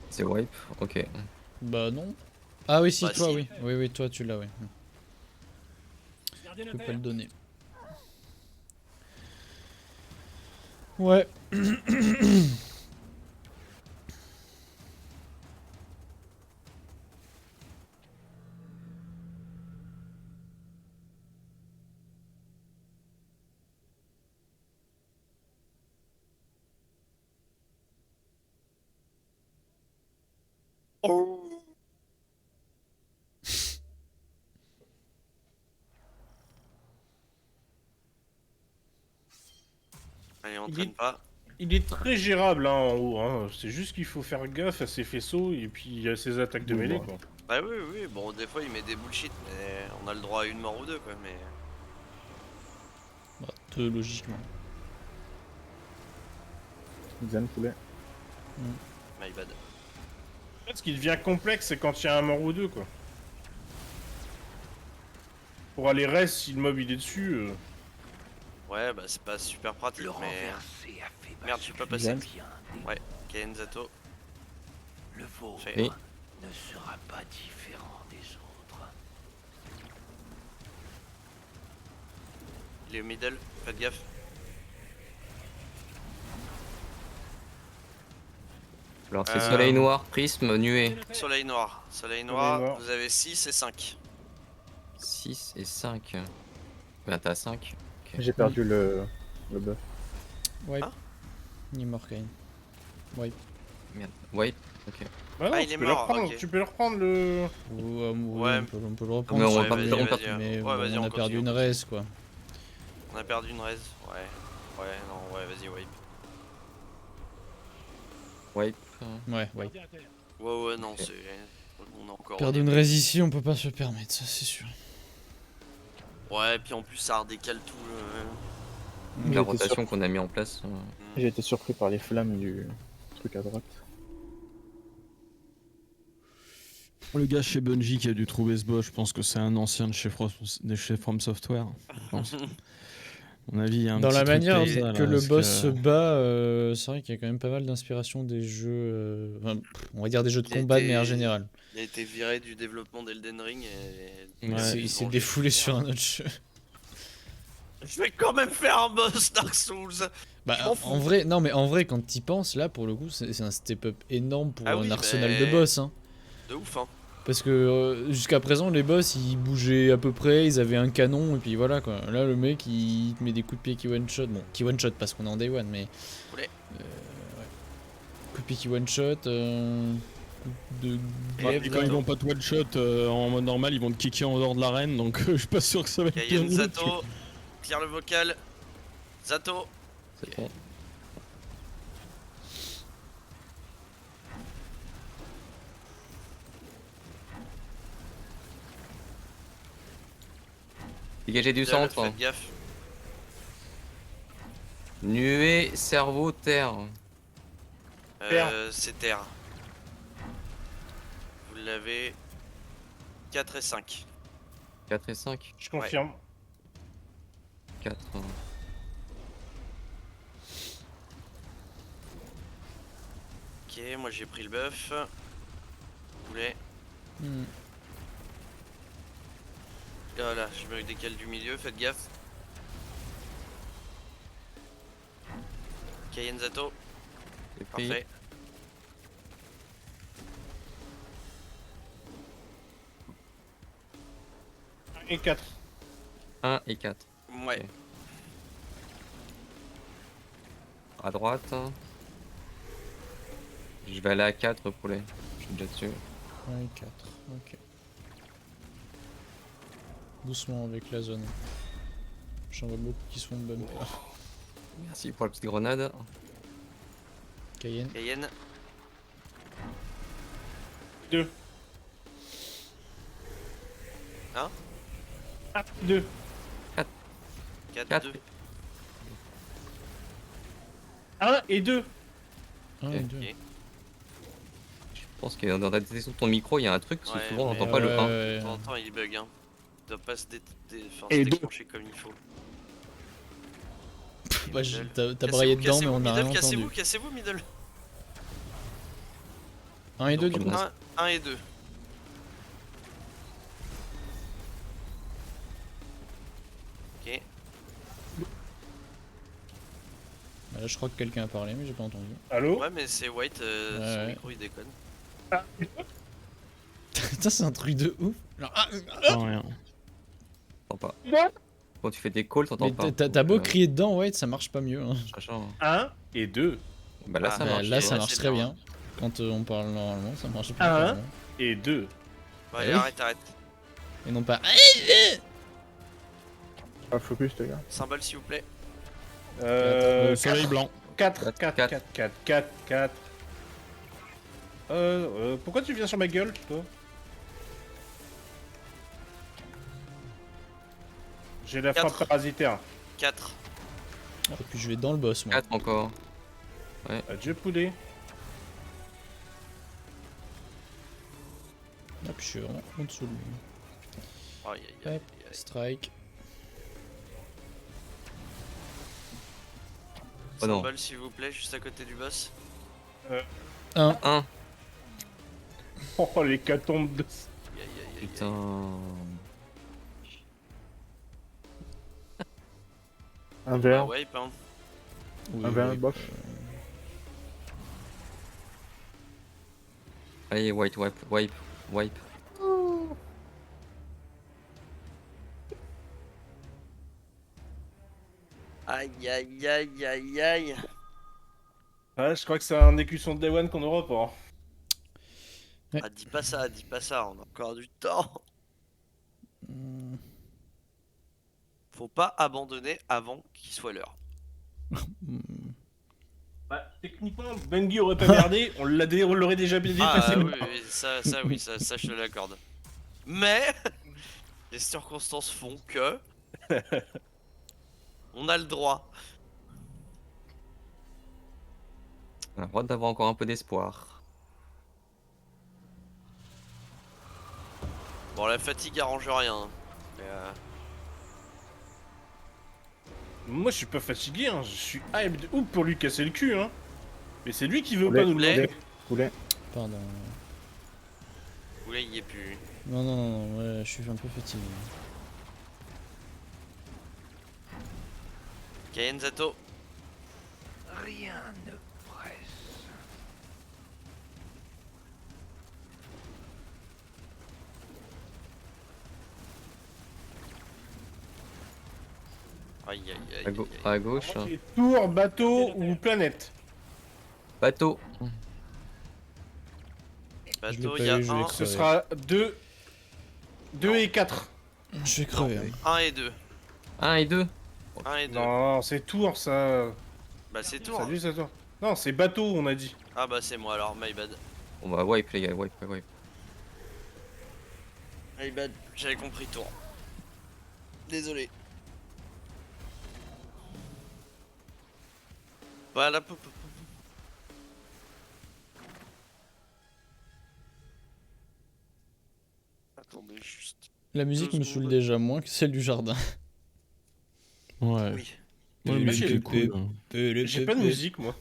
C'est wipe, ok. Bah non. Ah oui, si, Bah, toi, si. oui. Oui, oui, toi, tu l'as, oui. Gardien Je à peux pas terre. le donner. Ouais. Allez, on Il traîne est- pas. Il est très gérable hein, en haut. Hein. C'est juste qu'il faut faire gaffe à ses faisceaux et puis à ses attaques de Oui, mêlée. bon. Quoi. Bah oui, oui, bon, des fois il met des bullshit, mais on a le droit à une mort ou deux, quoi, mais... Bah, deux, logiquement. Zen, poulet. My bad. En fait, ce qui devient complexe, c'est quand il y a un mort ou deux. Quoi. Pour aller reste, si le mob il est dessus. Ouais, bah c'est pas super pratique, Le mais... renverser a fait Merde, je suis pas basculer passé. bien des- Ouais, Kaen Zato. Le vôtre Fait. Oui. ne sera pas différent des autres. Il est au middle, faites gaffe. Alors c'est Euh, soleil noir, prisme, nuée. Soleil noir. Soleil noir. noir, vous avez 6 et 5. 6 et 5. Bah t'as 5. J'ai perdu le buff. Wipe. Hein Ni Morkane. Wipe. Merde. Wipe, ok. Bah non, Ah, il tu est peux mort, le reprendre, ok. tu peux le reprendre le. Ouais, Ouais. on peut le reprendre. Mais on si va vous pas voulez, perdre, vas-y, mais ouais, vas-y, on on a perdu continue, une on raise, quoi. On a perdu une raise. Ouais. Ouais, non, ouais, vas-y, wipe. Wipe. Ouais, wipe. Gardien à terre. Ouais, ouais, non, c'est... On a encore... au Perdre une début. raise ici, on peut pas se le permettre, ça c'est sûr. Ouais, puis en plus ça redécale tout le... J'ai La été rotation sur- qu'on a mis en place. J'ai été surpris par les flammes du truc à droite. Le gars chez Bungie qui a dû trouver ce boss, je pense que c'est un ancien de chez From Software. Je pense. À mon avis, il y a un Dans petit la truc manière comme ça, là, que le parce boss se que- bat, c'est vrai qu'il y a quand même pas mal d'inspiration des jeux, enfin, on va dire des jeux de Il a combat de été- manière générale. Il a été viré du développement d'Elden Ring et... Ouais. Il s'est défoulé sur un autre jeu. Je vais quand même faire un boss Dark Souls. Bah, Je m'en fous. en vrai, non mais en vrai, quand t'y penses, là pour le coup, c'est un step-up énorme pour Ah un oui, arsenal mais- de boss. Hein. De ouf, hein. Parce que jusqu'à présent, les boss ils bougeaient à peu près, ils avaient un canon et puis voilà quoi. Là, le mec il te met des coups de pied qui one-shot. Bon, qui one-shot parce qu'on est en day one, mais. Ouais. Ouais. Coup de pied qui one-shot. Coup de Ouais, glaive, et quand là. ils vont pas te one-shot en mode normal, ils vont te kicker en dehors de l'arène, donc je suis pas sûr que ça va être bien. Kayen Zato. Clear le vocal. Zato. C'est bon. Dégagez du Middle, centre. Faites gaffe. Nuée, cerveau, terre. C'est terre. Vous l'avez 4 et 5. 4 et 5. Je confirme. 4. Ok, moi j'ai pris le buff. Vous voulez? Hmm. Voilà, je me décale du milieu, faites gaffe. Kayen Zato, C'est pris. parfait. Et 4. 1 et 4. Ouais. Ok. À droite. Je vais aller à 4 poulet. Je suis déjà dessus. Ouais, 4. Ok. Doucement avec la zone. J'en vois beaucoup qui se font bumper. Merci pour la petite grenade. Cayenne. Cayenne. 2. Hein 2. 4, Quatre. 2. 1 et 2. 1 et 2. Ok. Je pense que dans la détection de ton micro, il y a un truc, parce que Ouais, souvent on mais n'entend pas le 1. De temps en temps, il bug. Hein. Il doit pas se, enfin, Et se deux. déclencher comme il faut. Bah, Middle. t'as braillé dedans, mais on n'a rien Middle, entendu. cassez-vous, middle. 1 et 2 du Donc, coup. 1 et 2. Ok. Bah, là, je crois que quelqu'un a parlé, mais j'ai pas entendu. Allô. Ouais, mais c'est White, son Ouais. micro il déconne. Putain, c'est un truc de ouf. Genre, ah, Non, rien. T'entends pas. Non. Quand tu fais des calls, t'entends mais pas. t'as beau Donc, crier dedans, ouais, ça marche pas mieux. Hein. sachant- 1 et 2. Bah là, Ah, ça Bah, marche. là, ok, ça là, marche c'est très bien. bien. Quand on parle normalement, ça marche Ah, pas. hein. Et 2. Bon, Ah allez, oui. arrête. Et non pas. Ah, focus, les gars. Symbole s'il vous plaît. Soleil blanc. 4, 4, 4, 4. 4, 4, 4. Pourquoi tu viens sur ma gueule, toi? J'ai la frappe 4. parasitaire. 4. Et puis je vais dans le boss, moi. 4 encore. Adieu poulet. Ah, puis je suis vraiment en dessous de lui. Aïe aïe aïe. Hop, strike. Oh non. Symbole s'il vous plaît, juste à côté du boss. 1. 1. Oh, l'hécatombe de... Aïe aïe aïe aïe. Putain. Un Ah, vert. wipe hein. Oui, Un vert, oui, bof. Allez, wipe. Aïe aïe aïe aïe aïe. Ah, je crois que c'est un écusson de Day One qu'on aura pas. Ouais. Ah, dis pas ça, on a encore du temps. Hmm. Faut pas abandonner avant qu'il soit l'heure. Hmm. Bah, techniquement, Bungie aurait pas merdé, on l'aurait déjà bien dépassé. Ah oui, oui, ça je te l'accorde. Mais les circonstances font que on a le droit. On a le droit d'avoir encore un peu d'espoir. Bon, la fatigue arrange rien. Mais, Moi, je suis pas fatigué, hein. Je suis hype de ouf pour lui casser le cul, hein. Mais c'est lui qui veut Poulet, pas nous poulet. demander. Poulet. Pardon. Oula, il y est plus. Non, ouais, je suis un peu fatigué. Kayen Zato. Rien ne presse. Aïe aïe aïe. À, aïe, aïe. à gauche. C'est tour, bateau ou planète. Bateau. Bateau, Je il l'ai y a pas eu, je l'ai 1, cru. Ce sera 2 et 4. Je vais crever. hein. 1 et 2. 1 et 2. 1 et 2. Non, c'est tour, ça. Bah c'est tout. Salut, c'est toi. Non, c'est bateau, on a dit. Ah bah c'est moi alors, my bad. On va wipe les gars, wipe. My bad, j'avais compris tour. Désolé. Voilà, Attendez juste. La musique Deux me saoule secondes. déjà moins que celle du jardin. Ouais. Oui. Ouais, Moi, mais j'ai- c'est cool. J'ai pas de musique, moi.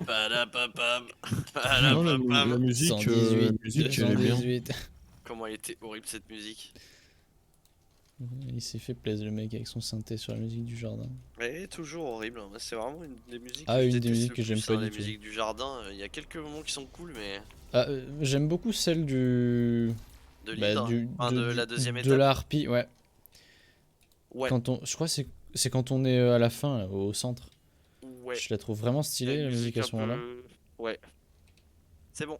Padapapam. Non, la Padapapam. musique, 118, elle est bien. 218. Comment elle était horrible cette musique. Il s'est fait plaisir le mec avec son synthé sur la musique du jardin. Elle est toujours horrible, hein. C'est vraiment une des musiques Ah, que je une des déteste musiques le que j'aime plus, pas hein, du les tout. musiques du jardin, il y a quelques moments qui sont cool, mais Ah, j'aime beaucoup celle du. de Bah, l'hydre, du enfin, de la deuxième de étape. la harpie, ouais. Ouais, Quand on, je crois que c'est quand on est à la fin, là, au centre. ouais. Je la trouve vraiment Il y a stylée, une la musique à un ce moment-là. peu- Ouais. C'est bon.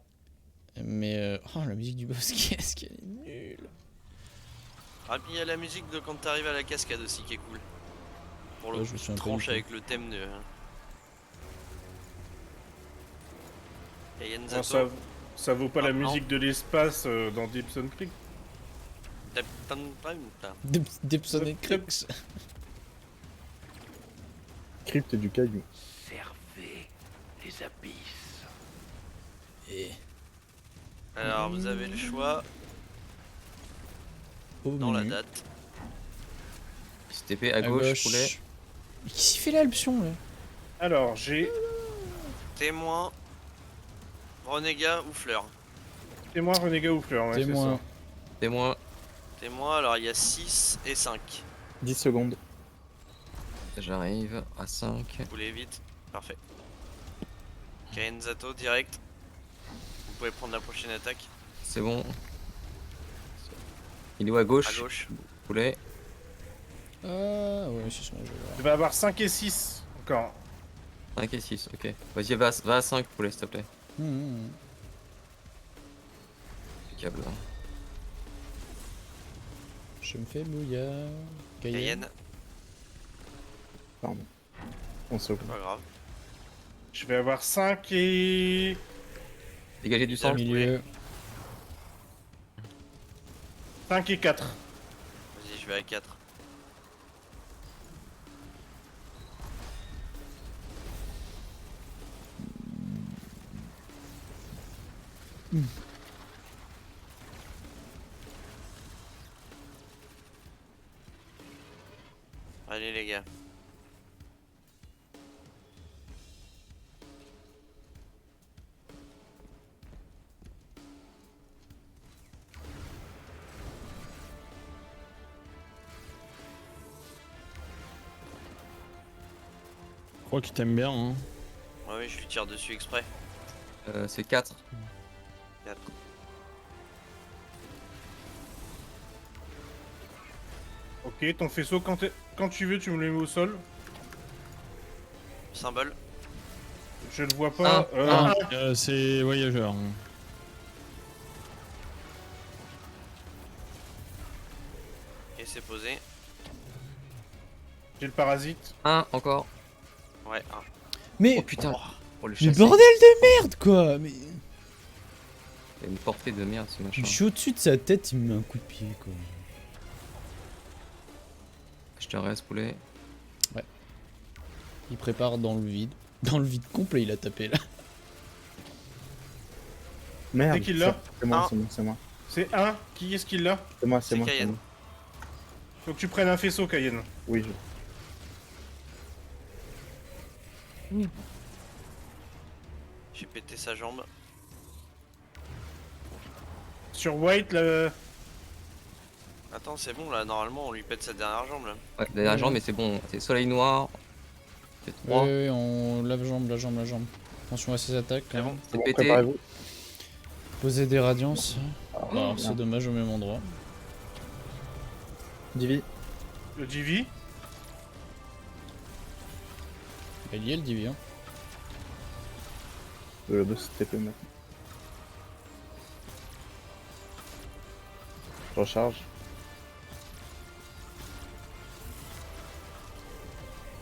Mais oh, la musique du boss, qu'est-ce qu'elle est nulle. Ah, puis il y a la musique de quand t'arrives à la cascade aussi qui est cool. Pour le Ouais, coup, je me qui souviens pas du tranche tout. avec le thème de. Cayenne Bon, Zato. ça vaut pas la Maintenant. musique de l'espace dans Dipson Creek. Dipson et Crux. Crypte du caillou. Servez les abysses. Et Alors vous avez le choix au dans la menu, date. STP à gauche, poulet. Mais qu'est-ce qu'il fait là, l'option là? Alors, j'ai Témoin, renégat ou fleur. témoin, renégat ou fleur. Ouais, c'est Témoin. ça. Témoin. Témoin, alors il y a 6 et 5. 10 secondes. J'arrive à 5. Vous voulez vite. Parfait. Cayenne Zato direct. Vous pouvez prendre la prochaine attaque. C'est bon. Il est où à gauche? À gauche. Poulet. Ah ouais, c'est son jeu. Je vais avoir 5 et 6 encore. 5 et 6, ok. Vas-y, va à 5 poulet, s'il te plaît. Impeccable. Hein. Je me fais bouillard. Cayenne, Pardon. 11 secondes. pas grave. Je vais avoir 5 et... Dégagez du sang. Milieu. 5 et 4. Vas-y, je vais à 4. Allez les gars. Je crois qu'il t'aime bien. Hein. Ouais, oui, je lui tire dessus exprès. C'est 4. 4. Ok, ton faisceau, quand tu veux, tu me le mets au sol. Symbole. Je le vois pas. C'est voyageur. Hein. Et c'est posé. J'ai le parasite. 1 encore. Ouais, 1. Mais, Oh putain. Oh le mais chasser. bordel de merde quoi. Mais Il y a une portée de merde ce machin. je suis au-dessus de sa tête, il me met un coup de pied quoi. Je te reste poulet. Il prépare dans le vide. Dans le vide complet, il a tapé là. Merde. C'est qui l'a C'est moi, Ah. c'est moi, c'est moi. C'est 1. Qui est-ce qui l'a? C'est moi, c'est C'est moi. c'est Cayenne. moi. Faut que tu prennes un faisceau, Cayenne. Oui, J'ai pété sa jambe. Sur White, là... Attends, c'est bon là, normalement on lui pète sa dernière jambe là. Ouais, dernière jambe, mais c'est bon. C'est soleil noir. C'est 3. Ouais, on lave jambe, la jambe, la jambe. Attention à ses attaques. C'est hein. bon. C'est bon, pété. préparez-vous. Poser des radiances. Ah, Alors bien. c'est dommage au même endroit. Divi. Le Divi. Il y est le divi. Hein. Le 2 TP maintenant. Je recharge.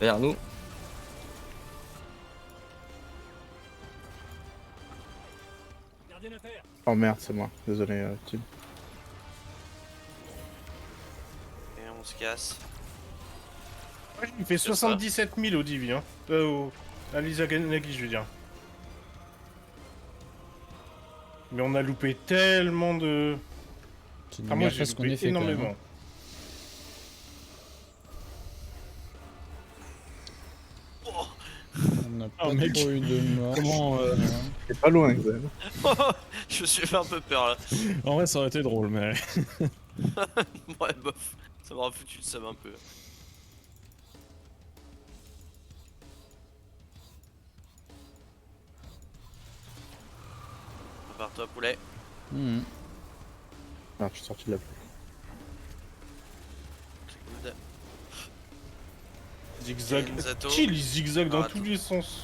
Derrière nous. Gardien à terre. Oh merde, c'est moi. Désolé, Tim. Et on se casse. Ouais, il fait C'est ça. 77 000 au Divi, hein. À Lisa Ganagi, je veux dire. Mais on a loupé tellement de... C'est une Ah, moi, meilleure j'ai phase qu'on loupé ait fait quand même. énormément. Hein. On n'a pas Oh, mec. trop eu de mort. Comment C'est pas loin, Xav. Je me suis fait un peu peur là. En vrai, ça aurait été drôle, mais. Ouais, bof. Ça m'aura foutu le seum un peu. Prépare-toi, poulet. Mhm. Ah, je suis sorti de la pluie. C'est good. Zigzag. Zato. Qui les zigzags dans Ah, tous tout. les sens?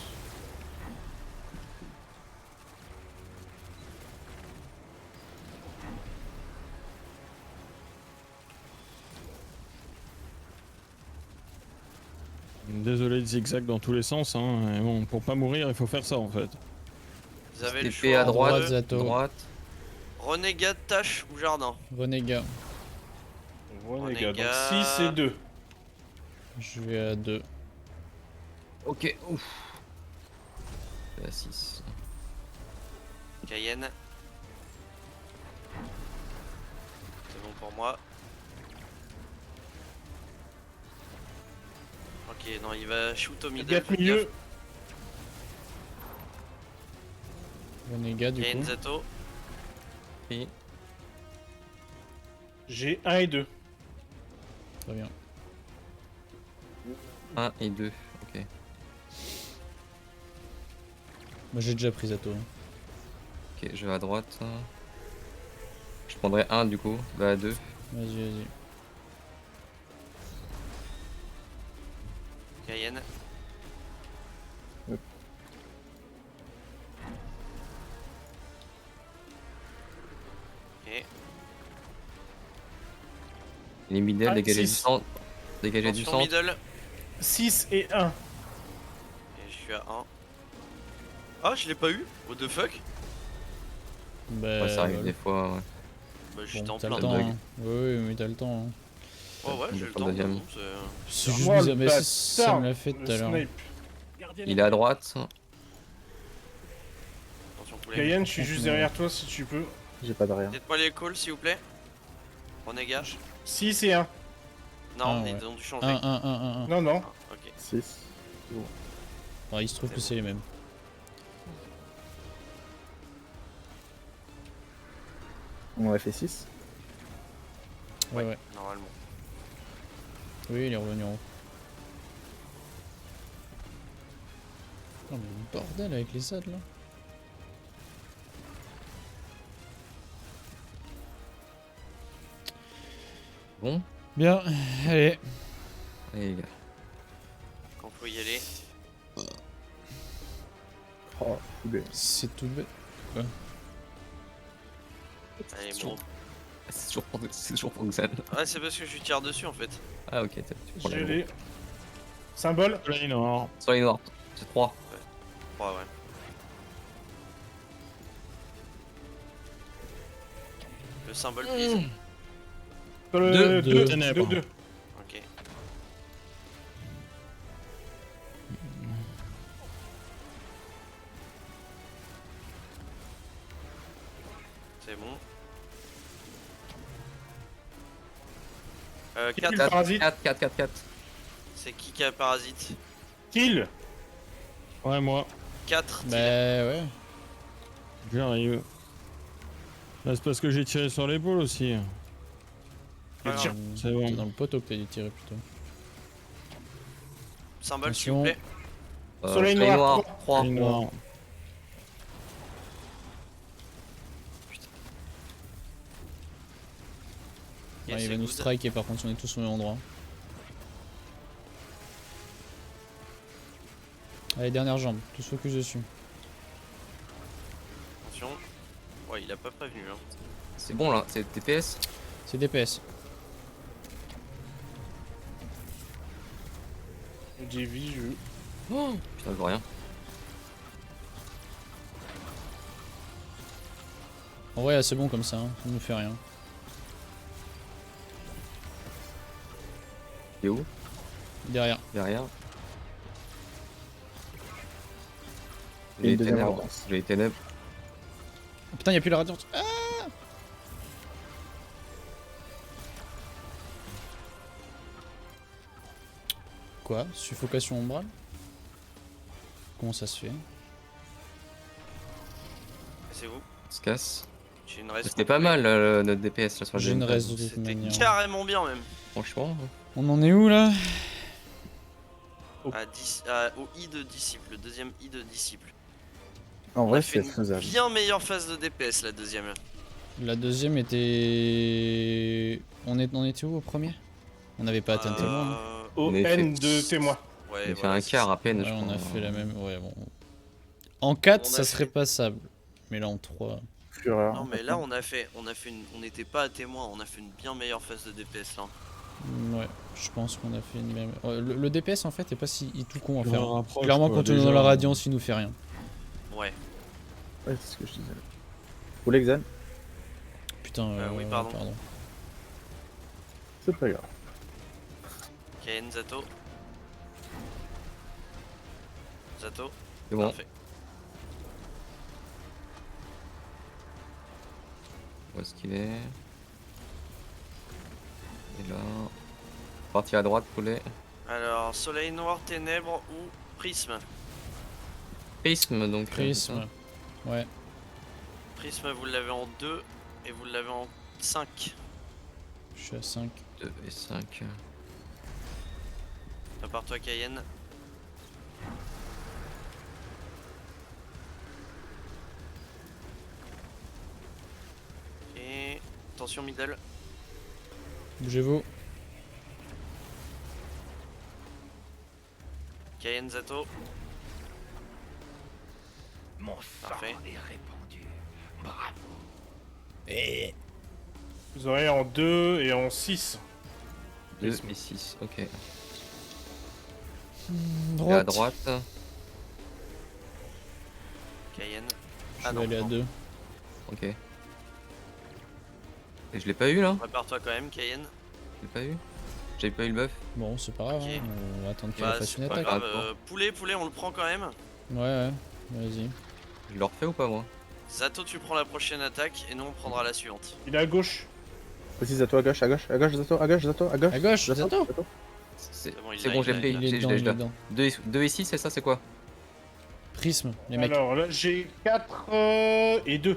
Désolé de zigzag dans tous les sens, hein. Mais bon, pour pas mourir, il faut faire ça en fait. Vous avez le TP choix à droite, droite, Zato. droite. Renégat, tâche ou jardin. Renégat. Bon, les gars, donc Renégat. 6 et 2. Je vais à 2. Ok, ouf. À 6. Cayenne. C'est bon pour moi. Ok, non, il va shoot au middle. Gap faites milieu. gaffe. Renégat du Cayenne, coup. Zato. Et J'ai 1 et 2. Très bien. 1 et 2. Ok. Moi j'ai déjà pris Zato. Ok, je vais à droite. Je prendrai 1 du coup. Bah à 2. Vas-y, vas-y. Cayenne. Ok. Les middle, Ah, dégager du six. centre. Dégager du Attention, centre. middle. 6 et 1. Et je suis à 1. Ah, je l'ai pas eu? What the fuck? Bah, Ouais, ça arrive voilà. des fois. Ouais. Bah, j'étais Bon, en t'as plein le dedans. temps. Hein. Oui, mais t'as le temps. Hein. Oh ouais, On j'ai va le prendre temps. deuxième. bon, c'est- C'est juste Moi, bizarre, le mais ça me l'a fait bâtard, tout à le l'heure. snipe. Gardien Il est à droite. Attention, poulet. Cayenne, je suis juste derrière toi si tu peux. J'ai pas de rien. Dites-moi les calls s'il vous plaît. Renégat. 6 et 1. Non, Ah, ils ouais. ont dû changer. 1. Non, non. Ah, ok. 6. Ah, il se trouve que c'est les mêmes. On a fait 6. Ouais. Normalement. Oui, il est revenu en haut. Oh, mais le bordel avec les sads là. Bon. Bien, allez. Allez les gars. Quand faut y aller. Oh, coulé. C'est tout bête. Allez, C'est bon. C'est toujours pour Xan. Ah, c'est parce que je lui tire dessus en fait. Ah ok, tu prends J'ai la les. Symbole. Soleil noir. Soleil noir. C'est 3. Ouais, ouais. Le symbole, please. Sur le Deux. 2. Ténèbres. 2. Ok. C'est bon. Kill 4. parasite. 4. C'est qui a parasite? Kill. Ouais, moi. 4. Bah ouais. J'arrive. Là, c'est parce que j'ai tiré sur l'épaule aussi. Pas tire. grave. C'est bon. C'est dans le poteau que t'as dû tirer plutôt. Symbole s'il vous plaît. Soleil noir, 3. Soleil noir. Yes, il va c'est nous good. strike et par contre on est tous au même endroit. Allez, dernière jambe, tous focus dessus. Attention. Ouais, il a pas prévenu. Hein. C'est bon là, c'est TPS. C'est DPS. J'ai vu, je. Putain, je vois rien. En vrai, c'est bon comme ça, hein. Ça nous fait rien. Il est où? Derrière. Derrière. Et J'ai une les deuxième ténèbres. relance. J'ai les ténèbres. Oh, putain, y'a plus la radiante. Ah, quoi? Suffocation ombrale? Comment ça se fait? C'est vous. On se casse. J'ai une reste. C'était pas mal notre DPS là sur la J'ai une deuxième reste phase. de toute C'était manière. carrément bien même. Franchement. On en est où là? Au I de disciple, le deuxième I de disciple. En On a vrai, fait c'est une faisable. bien meilleure phase de DPS la deuxième. La deuxième était... On était où au premier? On n'avait pas atteint tellement. Hein. Au On a N fait- de témoin. Ouais, On a fait voilà, un c'est quart ça. à peine, Ouais, je on crois. a fait la même... Ouais, bon. En 4, On a ça fait- serait passable. Mais là, en 3... Fureur. Non mais là on n'était pas à témoin, on a fait une bien meilleure phase de DPS là. Ouais, je pense qu'on a fait une même... le DPS en fait est pas si tout con à Je faire. me rapproche, Clairement, quoi, quand on est dans déjà. la radiance, il nous fait rien. Ouais. Ouais, c'est ce que je disais. Ou l'exan, Putain, oui, pardon. c'est pas grave. Kaen, Zato. Zato. C'est bon. Parfait. Où est-ce qu'il est? Il est là. Parti à droite, poulet. Alors, soleil noir, ténèbres ou prisme. Prisme donc. Prisme. Ouais. Prisme, vous l'avez en 2 et vous l'avez en 5. Je suis à 5. 2 et 5. À part toi, Cayenne. Et attention, middle. Bougez-vous. Cayenne, Zato. Mon sang Parfait. est répandu. Bravo. Vous aurez en 2 et en 6. 2 et 6, ok. Et Droite. à droite. Cayenne. Je Ah vais non, aller à non. 2. Ok. Et je l'ai pas eu là? Prépare-toi quand même, Cayenne. Je l'ai pas eu? J'avais pas eu le buff? Bon, c'est pas grave, Ok. hein. On va attendre qu'il Bah, fasse c'est une pas attaque. grave. Attends. Poulet, on le prend quand même. Ouais, vas-y. Je le refais ou pas moi? Zato, tu prends la prochaine attaque et nous on prendra la suivante. Il est à gauche. Aussi, Zato à gauche, à gauche, à gauche, Zato, à gauche, Zato, à gauche. À gauche, Zato. C'est bon, il c'est l'a, bon, il j'ai l'a, pris. il l'a. Il est Je dedans, l'ai, il je est l'ai. dedans. 2 et 6, c'est ça, c'est quoi? Prisme, les mecs. Alors là, j'ai 4 et 2.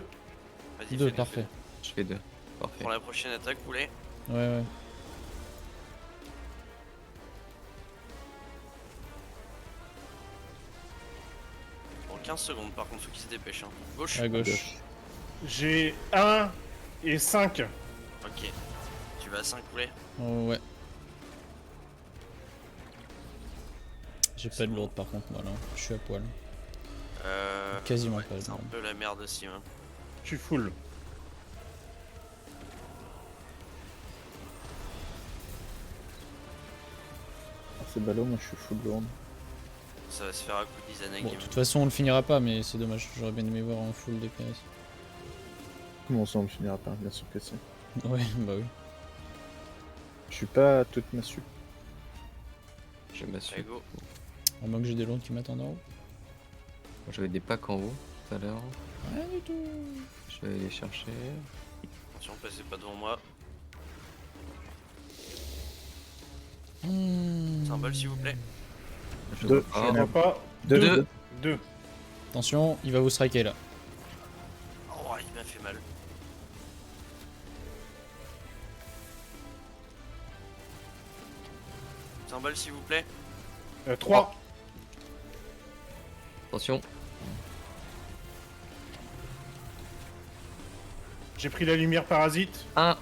Vas-y, 2, fais-le, parfait. Je fais 2. Parfait. Prends la prochaine attaque, Poulet. Ouais. Dans 15 secondes, par contre, faut qu'il se dépêche. Hein. Gauche. À gauche. J'ai 1 et 5. Ok. Tu vas à 5 Poulet. Oh, ouais. J'ai C'est pas de bon. lourde par contre, moi là. Je suis à poil. Euh... Quasiment ouais, pas de c'est un lourde. peu la merde aussi. Hein. Je suis full. C'est ballot, moi je suis full lourd. Ça va se faire à coup d'Izanagi. Bon, de toute façon, on le finira pas, mais c'est dommage. J'aurais bien aimé voir en full DPS. Comment ça on me finira pas? Bien sûr que si. Ouais, bah oui. Je suis pas toute massue. Je m'assure. Allez, go. À moins que j'ai des lourdes qui m'attendent en haut. J'avais des packs en haut tout à l'heure. Rien du tout. Je vais aller les chercher. Attention, passez pas devant moi. Symbole, s'il vous plaît. Je Deux. vois pas. Je vois pas. Deux. 2. 2. Attention, il va vous striker là. Oh, il m'a fait mal. Symbole, s'il vous plaît. 3. Attention. J'ai pris la lumière parasite. 1.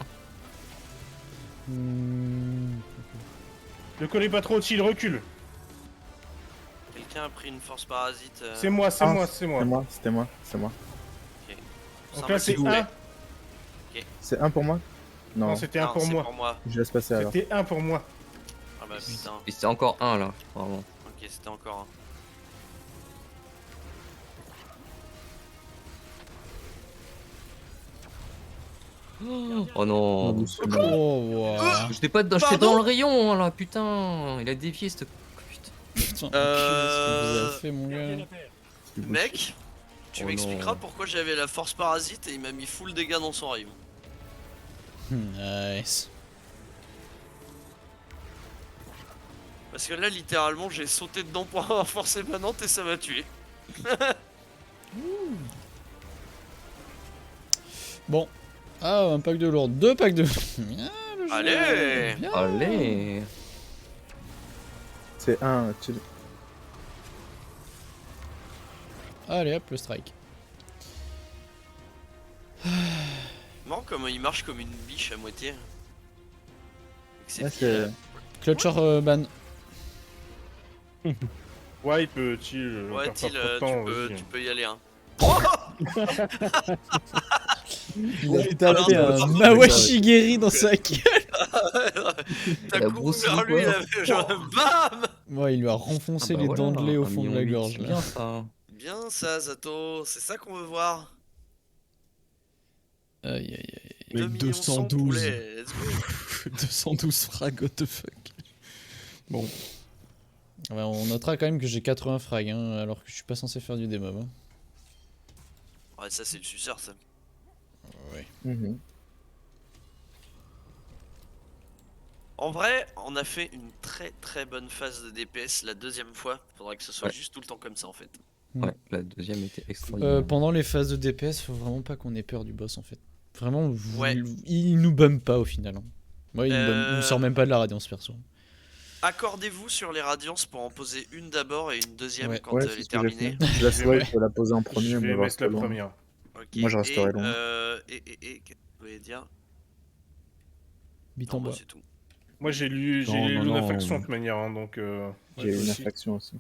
Ne collez pas trop au-dessus, il recule. Quelqu'un a pris une force parasite. C'est moi, c'est Ah, moi, c'est moi. C'est moi, c'était moi, c'est moi. Donc Symbole, là, s'il c'est vous plaît. 1. C'est un pour moi? Non, Non, c'était 1 Non, pour c'est moi. pour moi. je laisse passer alors. C'était 1 pour moi. Ah bah putain. Et c'était encore 1 là, vraiment. Ok, c'était encore un. Oh non. doucement. Oh, wow. J'étais pas dedans, j'étais dans le rayon là, putain. Il a dévié cette. Putain. Putain, qu'est-ce que vous avez fait, mon Gardez gars? l'affaire. Mec, tu Oh m'expliqueras non. pourquoi j'avais la force parasite et il m'a mis full dégâts dans son rayon. Nice. Parce que là, littéralement, j'ai sauté dedans pour avoir force émanante et ça m'a tué. Bon. Ah, un pack de lourdes. 2 packs de. Bien, le jeu. Allez. Bien. Allez. C'est un. Allez, hop, le strike. Marrant comment il marche comme une biche à moitié. Avec ses Ouais, petits, c'est. Clutcher ban. Ouais, peut-il. Ouais, perd pas Til, trop de temps, tu vas-y. peux y aller. Hein. Il a Oh, tapé alors, un Mawashigiri dans sa gueule. T'as La couru brosse vers ou lui, quoi là, genre BAM. Ouais, il lui a renfoncé Ah bah les voilà, dents de lait au un fond de million la huit, gorge. c'est Là. bien ça. Bien ça, Zato, c'est ça qu'on veut voir. Aïe aïe aïe. Mais 2 millions 100 212. poulets, let's go. 212 frags, what the fuck. Bon, Ouais, on notera quand même que j'ai 80 frags, hein, alors que je suis pas censé faire du démob. Hein. Ouais, ça c'est le suceur, ça. Ouais. Mhm. En vrai, on a fait une très bonne phase de DPS la deuxième fois. Faudrait que ce soit Ouais. juste tout le temps comme ça en fait. Mm. Ouais, la deuxième était extraordinaire. Pendant les phases de DPS, faut vraiment pas qu'on ait peur du boss en fait. Vraiment, Ouais. il nous bum pas au final. Hein. Moi, il me sort même pas de la radiance perso. Accordez-vous sur les radiances pour en poser une d'abord et une deuxième Ouais. quand Ouais, elle c'est est ce que j'ai terminée. fait. Je laisse vais- White la poser en premier, Je vais moi je mettre reste la loin. première. Ok. Moi, je resterai loin. Qu'est-ce que vous voulez dire? Bite Non, en bah, bas. c'est tout. Moi j'ai lu Non, non, Lunafaction non. de toute manière, hein, donc... J'ai toi une aussi. infraction aussi.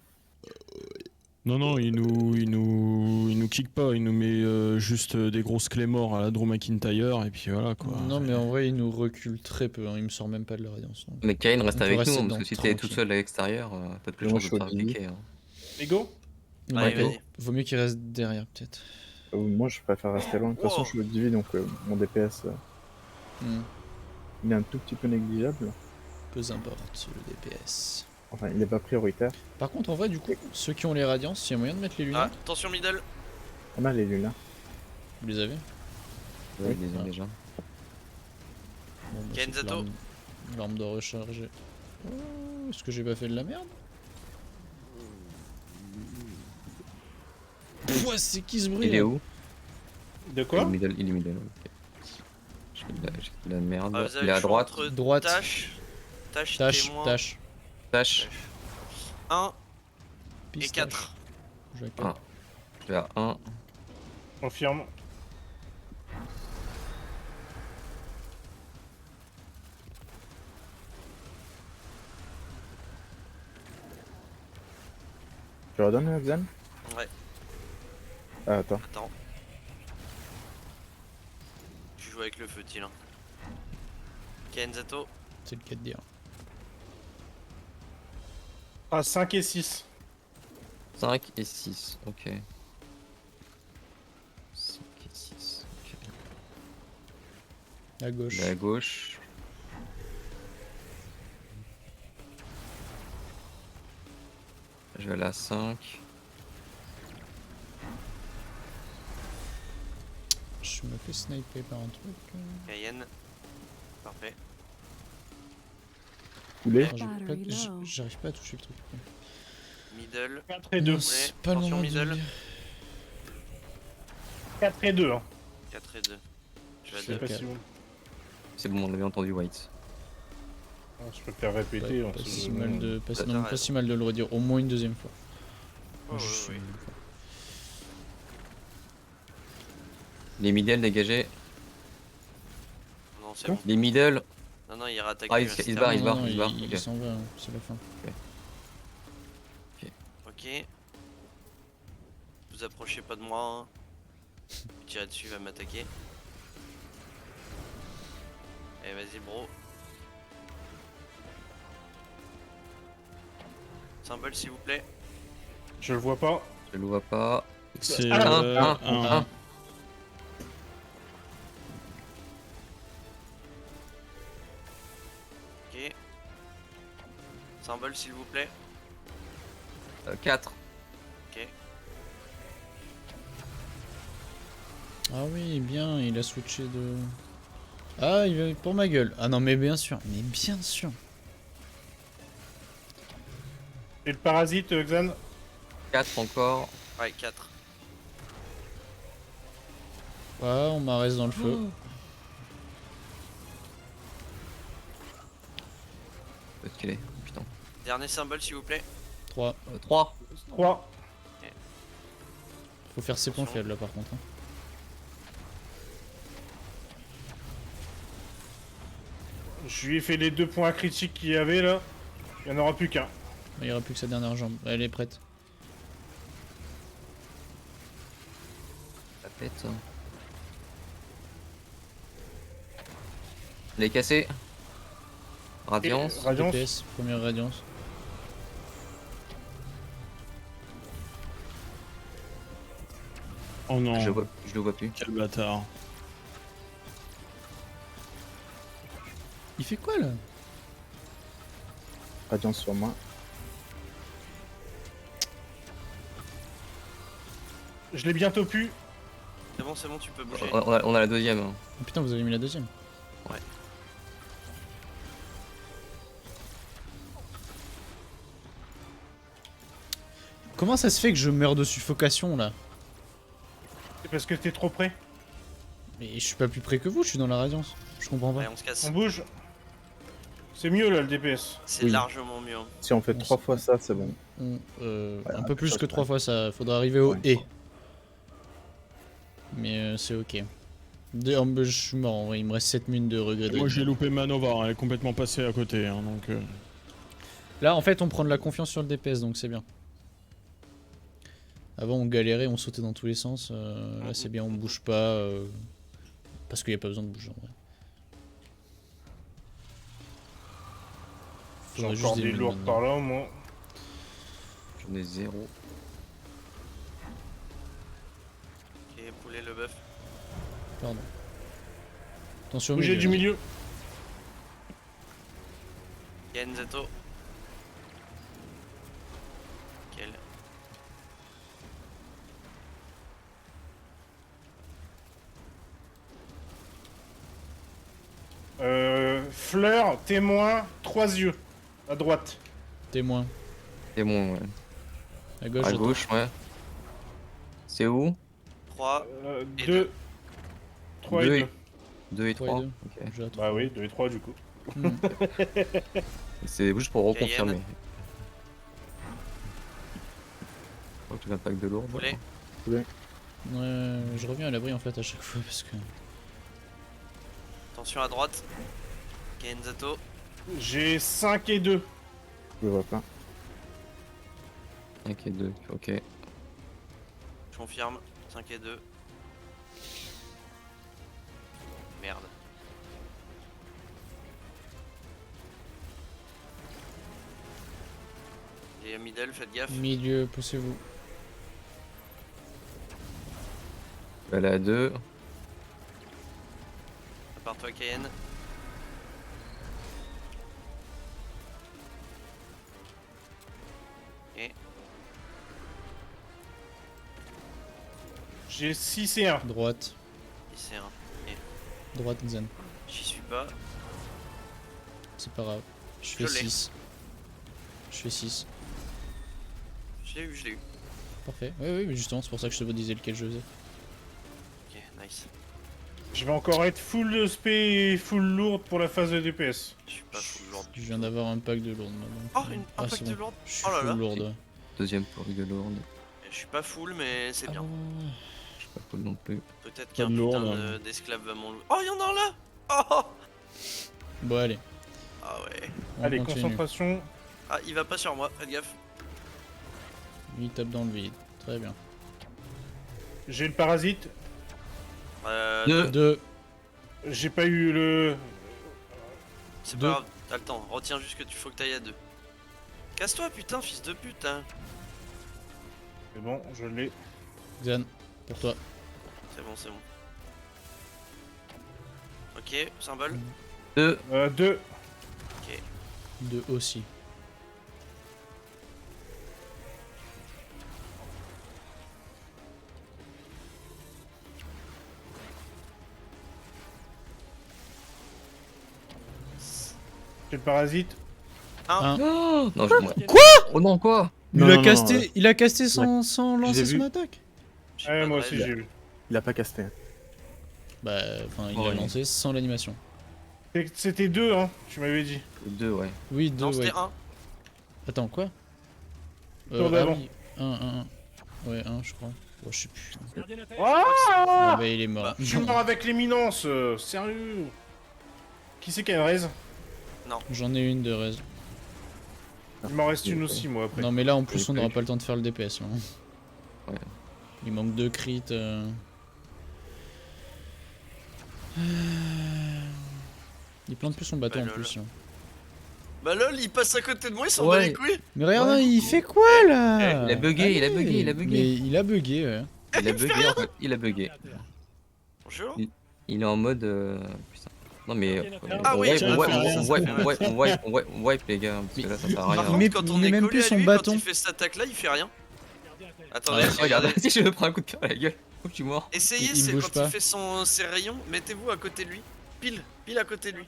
non, il nous kick pas, il nous met juste des grosses clés morts à la Drew McIntyre et puis voilà quoi. Non, mais en vrai, il nous recule très peu. Hein. Il me sort même pas de la radiance. Donc. Mais Kain reste On peut avec nous, rester hein, dedans, parce que si t'es tout tranquille. seul à l'extérieur, t'as plus de Moi, chance je de te suis faire au début. piquer. Hein. Ego Ouais, Allez, vas-y. vaut mieux qu'il reste derrière, peut-être. Moi je préfère rester loin. De toute façon, Wow. je suis au Divi donc mon DPS Hmm. il est un tout petit peu négligeable. Peu importe, le DPS. Enfin, il est pas prioritaire. Par contre, en vrai, du coup, ceux qui ont les radiances, il y a moyen de mettre les Ah, lunettes. attention middle. On a les lunes là. Vous les avez Ouais, Oui. ils les ont Ah. déjà. Bon, bah, c'est que Kenzato. l'arme doit recharger. Oh, est-ce que j'ai pas fait de la merde? Pouah, c'est qui ce bruit Il est là où? De quoi? Il est middle, ok. J'ai de la merde. Ah, vous avez Il est à le choix droite. entre Droite. Tâche, Tâche, témoin. tâche. Tâche. 1 et Pistache. 4. Je vais à Ah. quatre. Je vais à 1. Confirme. Tu redonnes Xan? Ouais, Ah, attends. attends. Je joue avec le feu, Thiel. Kenzato. C'est le cas de dire. Ah, 5 et 6. 5 et 6, ok. 5 et 6, ok. À gauche. Il est à gauche. Je vais aller à 5. Je me fais sniper par un truc. Cayenne. Parfait. Poulet. Ah, j'arrive pas à toucher le truc. Middle. 4 et 2. Mince, pas le attention, moment de middle. venir. 4 et 2. Hein. 4 et 2. Je vais à Je sais 2. pas Ok. si vous... C'est bon, on avait entendu White. Ah, je préfère répéter. Ouais, hein, pas, ce si jeu. mal de, pas, T'as non, raison. pas si mal de le redire, au moins une deuxième fois. Oh, Juste oui, oui. une fois. Les middle dégagés. Non, c'est bon. Les middle. Non, non, il rattaque. Ah, il se barre, il se barre, Non, il se barre. il Ok. s'en va, hein, c'est la fin. Ok. Vous approchez pas de moi. Hein. Vous tirez dessus, il va m'attaquer. Allez, vas-y, bro. Symbole, s'il vous plaît. Je le vois pas. Je le vois pas. C'est Ah, un. Ok. Symbole, s'il vous plaît. 4. Ok. Ah oui, bien, il a switché de... Ah, il va pour ma gueule. Ah non, mais bien sûr, mais bien sûr. Et le parasite, Xan? 4 encore. Ouais, 4. Ah, on m'arrête dans le feu. Peut être qu'elle est. Putain. Dernier symbole, s'il vous plaît. 3. 3. 3. Faut faire ses points faibles là par contre. Hein. Je lui ai fait les 2 points critiques qu'il y avait là. Il n'y en aura plus qu'un. Il n'y aura plus que sa dernière jambe. Elle est prête. Ça pète. Elle est cassée. Radiance. Radiance. DPS, première radiance. Oh non, Je le vois plus. quel bâtard. Il fait quoi là? Radiance sur moi. Je l'ai bientôt pu. C'est bon, tu peux bouger. On a la deuxième. Hein. Oh, putain, vous avez mis la deuxième. Ouais. Comment ça se fait que je meurs de suffocation là? C'est parce que t'es trop près. Mais je suis pas plus près que vous, je suis dans la radiance. Je comprends pas. Allez, on se casse. On bouge. C'est mieux là le DPS. C'est Oui. largement mieux. Hein. Si on fait 3 fois ça, c'est bon. Un peu plus que 3 fois ça, faudra arriver au Ouais. et. Mais c'est ok. Je suis mort en vrai, il me reste 7 minutes de regret de Moi vie. j'ai loupé ma Nova, elle est complètement passée à côté, hein, donc... Là en fait on prend de la confiance sur le DPS donc c'est bien. Avant on galérait, on sautait dans tous les sens, là c'est bien, on bouge pas. Parce qu'il n'y a pas besoin de bouger en vrai. J'ai Faudrait encore juste des mines lourds maintenant. par là, moi. J'en ai 0. Ok, poulet le bœuf. Pardon. Attention au Bougez du milieu. Kenzato. Quel. Fleur, témoin, 3 yeux. À droite. Témoin. Témoin, ouais. À gauche, À j'attends. gauche, ouais. C'est où 3. Et 2. 3 et Deux 2. 2 et 3 et 3. deux. Ok. J'attends. Bah oui, 2 et 3 du coup. Hmm. C'est juste pour Cayenne. reconfirmer. Oh, tu viens de pack de lourd. Poulet. Ouais, je reviens à l'abri en fait à chaque fois parce que... Attention à droite. Kenzato. J'ai 5 et 2. Je vois pas. 5 et 2, ok. Je confirme. 5 et 2. Merde. Et middle, faites gaffe. Milieu, poussez-vous. Elle est à 2. À part toi, Cayenne. Et J'ai 6 et 1. Droite. c'est un. Droite, Xen. J'y suis pas. C'est pas grave. Je fais Je l'ai. 6. Je fais 6. Je l'ai eu. Parfait. Oui, mais justement, c'est pour ça que je te disais lequel je faisais. Ok, nice. Je vais encore être full SP et full lourde pour la phase de DPS. Je suis pas full lourd. Je viens d'avoir un pack de lourde maintenant. Oh, un c'est pack de bon. lourd. Je suis Oh là là. full lourde, ouais. Deuxième pour de lourd. Je suis pas full, mais c'est bien. Ah, Je suis pas full non plus. Peut-être Pas qu'un de lourd, putain là. d'esclave va m'en... Oh, y'en a un là. Oh. bon, allez. Ah ouais. On Allez, continue. concentration. Ah, il va pas sur moi, faites gaffe. Il tape dans le vide. Très bien. J'ai le parasite. Deux. 2. J'ai pas eu le. C'est Deux. pas grave, t'as le temps. Retiens juste que tu faut que t'ailles à 2. Casse-toi, putain, fils de pute. Hein. C'est bon, je l'ai. Xen, pour toi. C'est bon, c'est bon. Ok, symbole. 2. 2. 2 aussi. J'ai le parasite. Un. Oh non, je... Quoi? Oh non, quoi? Non, non, non, ouais. Il a casté sans lancer l'ai son vu. attaque. J'ai Ouais, pas moi de aussi raid. j'ai eu. Il a pas casté. Bah, enfin, il a Ouais. lancé sans l'animation. C'était 2, hein, tu m'avais dit. 2, ouais. Oui, 2, Non, ouais. c'était 1. Attends, quoi? Tour d'avant. oui. 1. Ouais, 1, je crois. Oh, je sais plus. Gardez la terre. Ah, bah, il est mort. Bah, Je suis mort avec l'éminence, sérieux. Qui c'est qui a une raise? J'en ai une de raise. Il m'en reste une aussi, moi, après. Non, mais là, en plus, J'ai on pas n'aura eu. pas le temps de faire le DPS. Là. Ouais. Il manque 2 crits. Il plante plus son bateau Bah, en lol. plus. Là. Bah lol, il passe à côté de moi, il s'en Ouais. bat les couilles. Mais regarde, Ouais. il fait quoi là? Il a bugué, il a bugué, il a bugué. Mais il a bugué, ouais. Il a bugué en fait, il a bugué. Bonjour. Il est en mode. Putain. Non mais. Ah on oui, wipe, tiens, on wipe, ça fait rien, on wipe, on wipe, on wipe, on wipe, on wipe, les gars, parce que là ça sert à Par rien. contre, met- quand il on met est même collé plus à son lui, bâton. quand il fait cette attaque là, il fait rien. Attendez, Ouais, Regarde, regardez. si je me prends un coup de pied à la gueule, oh, je suis mort. Essayez, Il c'est bouge quand pas. il fait ses rayons, mettez-vous à côté de lui. Pile à côté de lui.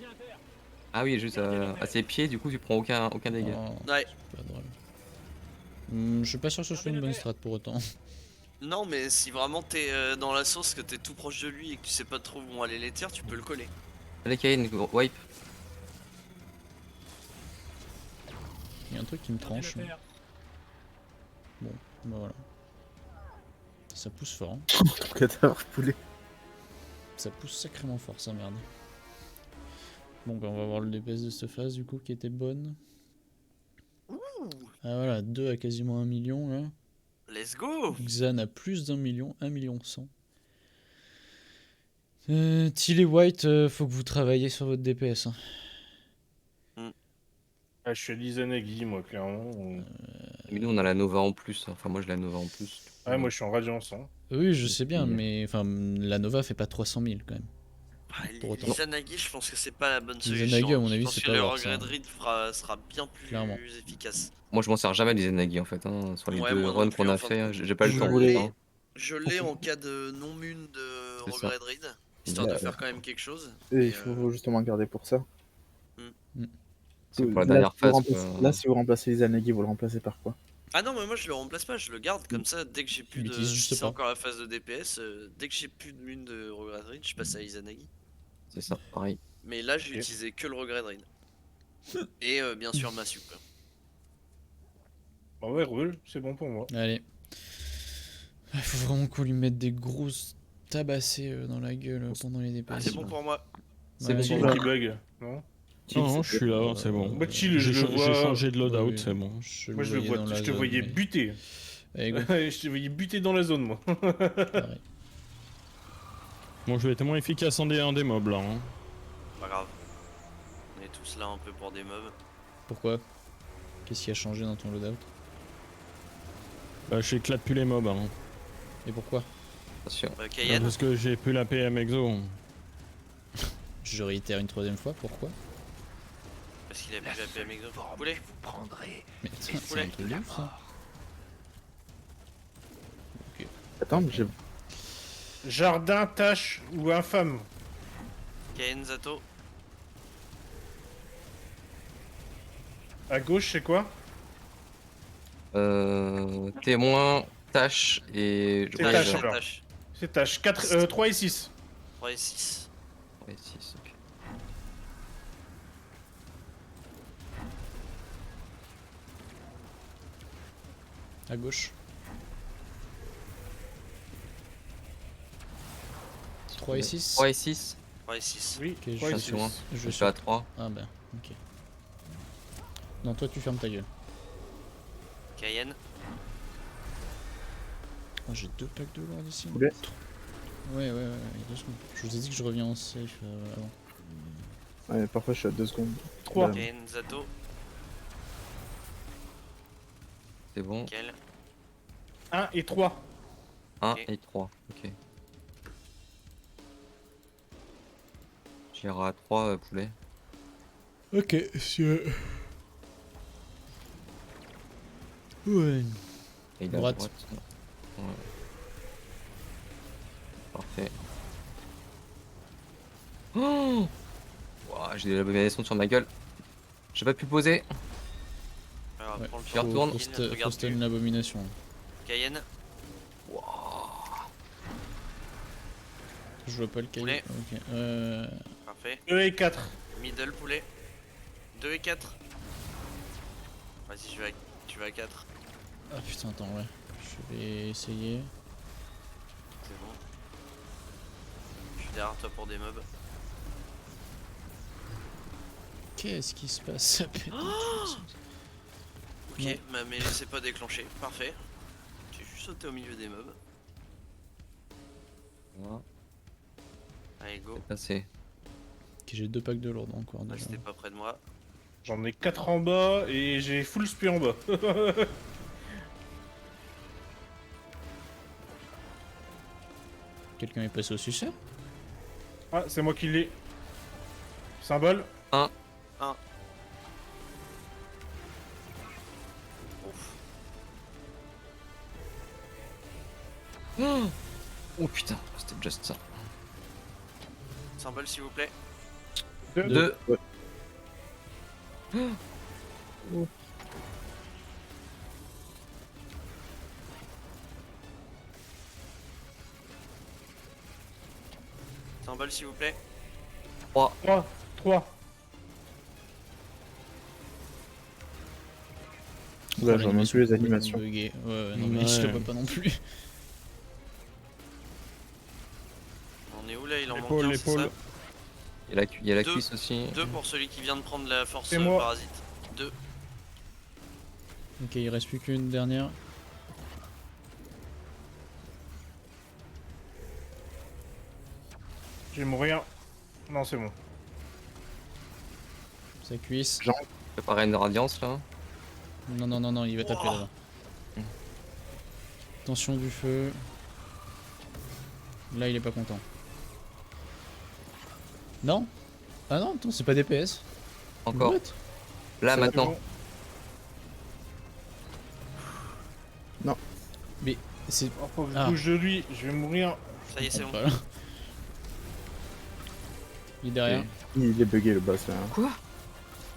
Ah oui, juste à ses pieds, du coup tu prends aucun dégât. Oh, Ouais. c'est pas drôle. Je suis pas sûr que ce soit une bonne strat pour autant. Non, mais si vraiment t'es dans la sauce, que t'es tout proche de lui et que tu sais pas trop où vont aller les tirs, tu peux le coller. Allez Kain, wipe. Il y a un truc qui me tranche. Bon, bah voilà. Ça pousse fort. Hein. Cadavre poulet. Ça pousse sacrément fort, ça merde. Bon, bah on va voir le DPS de cette phase du coup qui était bonne. Ah voilà, 2 à quasiment 1 million là. Let's go. Xan a plus d'1 million, 1 million 100. Till et White, faut que vous travaillez sur votre DPS. Hein. Ah, je suis à Izanagi, moi, clairement. Mais nous on a la Nova en plus, enfin moi j'ai la Nova en plus. Ouais, moi, je suis en Radiance. Hein. Oui, je sais bien, mais enfin, la Nova fait pas 300 000 quand même. Pour autant. L'Izanagi, je pense que c'est pas la bonne L'Izanagi, solution. à mon avis, je pense c'est que pas le worth ça. Regret Read sera bien plus Clairement. efficace. Moi je m'en sers jamais des Zenagi en fait, hein. Sur les Ouais, deux moi non runs plus, qu'on a enfin, fait, j'ai pas le je temps. l'ai- hein. Je l'ai en cas de non-mune de C'est ça. Regret Read, histoire Bah, de faire quand même quelque chose. Et Mais, il faut justement garder pour ça. C'est pour la Là, dernière si vous phase. remplacez- quoi. là, si vous remplacez Izanagi, vous le remplacez par quoi? Ah non, mais moi je le remplace pas, je le garde comme ça. Dès que j'ai plus de. l'utilise juste Si c'est pas. encore la phase de DPS, dès que j'ai plus de mune de Regret Read, je passe à Izanagi. C'est ça, pareil. Mais là, j'ai Ok. utilisé que le Regret Read. Et bien sûr, Masu. Quoi. Bah ouais, roule, c'est bon pour moi. Allez. Il faut vraiment qu'on lui mette des grosses tabassées dans la gueule pendant les DPS. Ah, c'est bon pour moi. C'est Ouais, bon Chill pour qui bug, non? Non, je suis là, c'est bon. Bah, chill, je J'ai le vois. changé de loadout, Oui. c'est bon. Moi, je le vois, je te voyais buter. Allez, go. Je te voyais buter dans la zone, moi. Pareil. Bon, je vais être moins efficace en des mobs là. Hein. Pas grave. On est tous là un peu pour des mobs. Pourquoi? Qu'est-ce qui a changé dans ton loadout? Bah, j'éclate plus les mobs. Hein. Et pourquoi? Attention. Cayenne, Parce que j'ai plus la PM exo. Je réitère une troisième fois, pourquoi? parce qu'il a La plus la seule PM exo. forme Poulet, que vous prendrez Mais est c'est un celle truc de de la ouf ça. mort. Attends, mais j'ai. Jardin, tâche ou infâme. Cayenne, Zato. À gauche, c'est quoi? Témoin, tâche et. C'est ouais, tâche, je- alors. Tâche. C'est tâche 4, 3 et 6. 3 et 6. ouais, six, ok. À gauche. 3 et 6. 3 et 6. 3 et 6. Oui, Ok, 3 et je 6. suis loin. Je Je suis suis à 3. Ah ben, ok. Non, toi tu fermes ta gueule. Cayenne. Oh, j'ai 2 packs de lourd ici. Poulet. Ouais, 2 secondes. Je vous ai dit que je reviens en safe avant. Ouais, parfois je suis à 2 secondes. 3. Cayenne, Zato. C'est bon. Quel 1 et 3. 1 Ok. et 3. Ok. J'irai à 3 poulet. Ok, monsieur. Ouais. Et il est à Droite. droite. Ouais. Parfait. Oh Ouah, j'ai de l'abomination sur ma gueule. J'ai pas pu poser. Alors, Ouais. prends le J'y temps. retourne. Faut Cayenne, faut regarde stun plus. l'abomination. Cayenne. Je vois pas le cahier. Poulet. Ok. Parfait. 2 et 4. Middle poulet. 2 et 4. Vas-y, tu vas à 4. Ah putain, attends, ouais. Je vais essayer. C'est bon. Je suis derrière toi pour des mobs. Qu'est-ce qui se passe? Ça pète dans tous les sens. Ok, Ouais. ma mêlée s'est pas déclenchée. Parfait. J'ai juste sauté au milieu des mobs. Voilà, Allez, go. c'est passé. Ok, j'ai 2 packs de lourdes encore déjà. Restez pas près de moi. J'en ai 4 en bas et j'ai full spé en bas. Quelqu'un est passé au suceur? Ah, c'est moi qui l'ai. Symbole. Ouf. Oh putain, c'était juste ça. Symbole s'il vous plaît. 2. Symbole s'il vous plaît. 3. Là, j'en ai plus les animations. Bugué. Ouais, non mais Ouais. je te vois pas non plus. On est où là? Il en manque L'épaule, un, c'est ça? l'épaule. Il y a la Deux. cuisse aussi. 2 pour celui qui vient de prendre la force C'est moi. parasite. 2. Ok, il reste plus qu'une dernière. Je vais mourir. Non, c'est bon. Sa cuisse. Préparer une radiance là. Non, il va taper Oh. là-bas. Attention du feu. Là, il est pas content. Non? Ah non, attends, c'est pas DPS. Encore. What? Là C'est maintenant. bon. Mais c'est Oh, faut que je Ah. bouge de lui. Je vais mourir. Ça y est, c'est bon. Voilà. Il est derrière. Il est bugué le boss là. Quoi?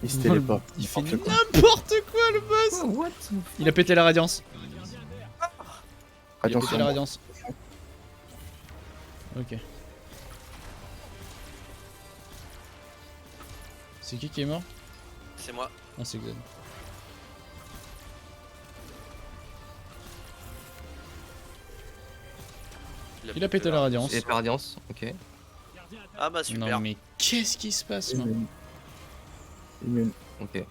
Il se téléporte. Il fait N'importe quoi. n'importe quoi le boss. What? Il a pété la radiance. Il a pété Attention. la radiance. Ok. C'est qui est mort? C'est moi. Ah, c'est Xen. Il a pété la radiance. Et la radiance, ok. Ah bah super. Non mais qu'est-ce qui se passe là? Immune. Ok.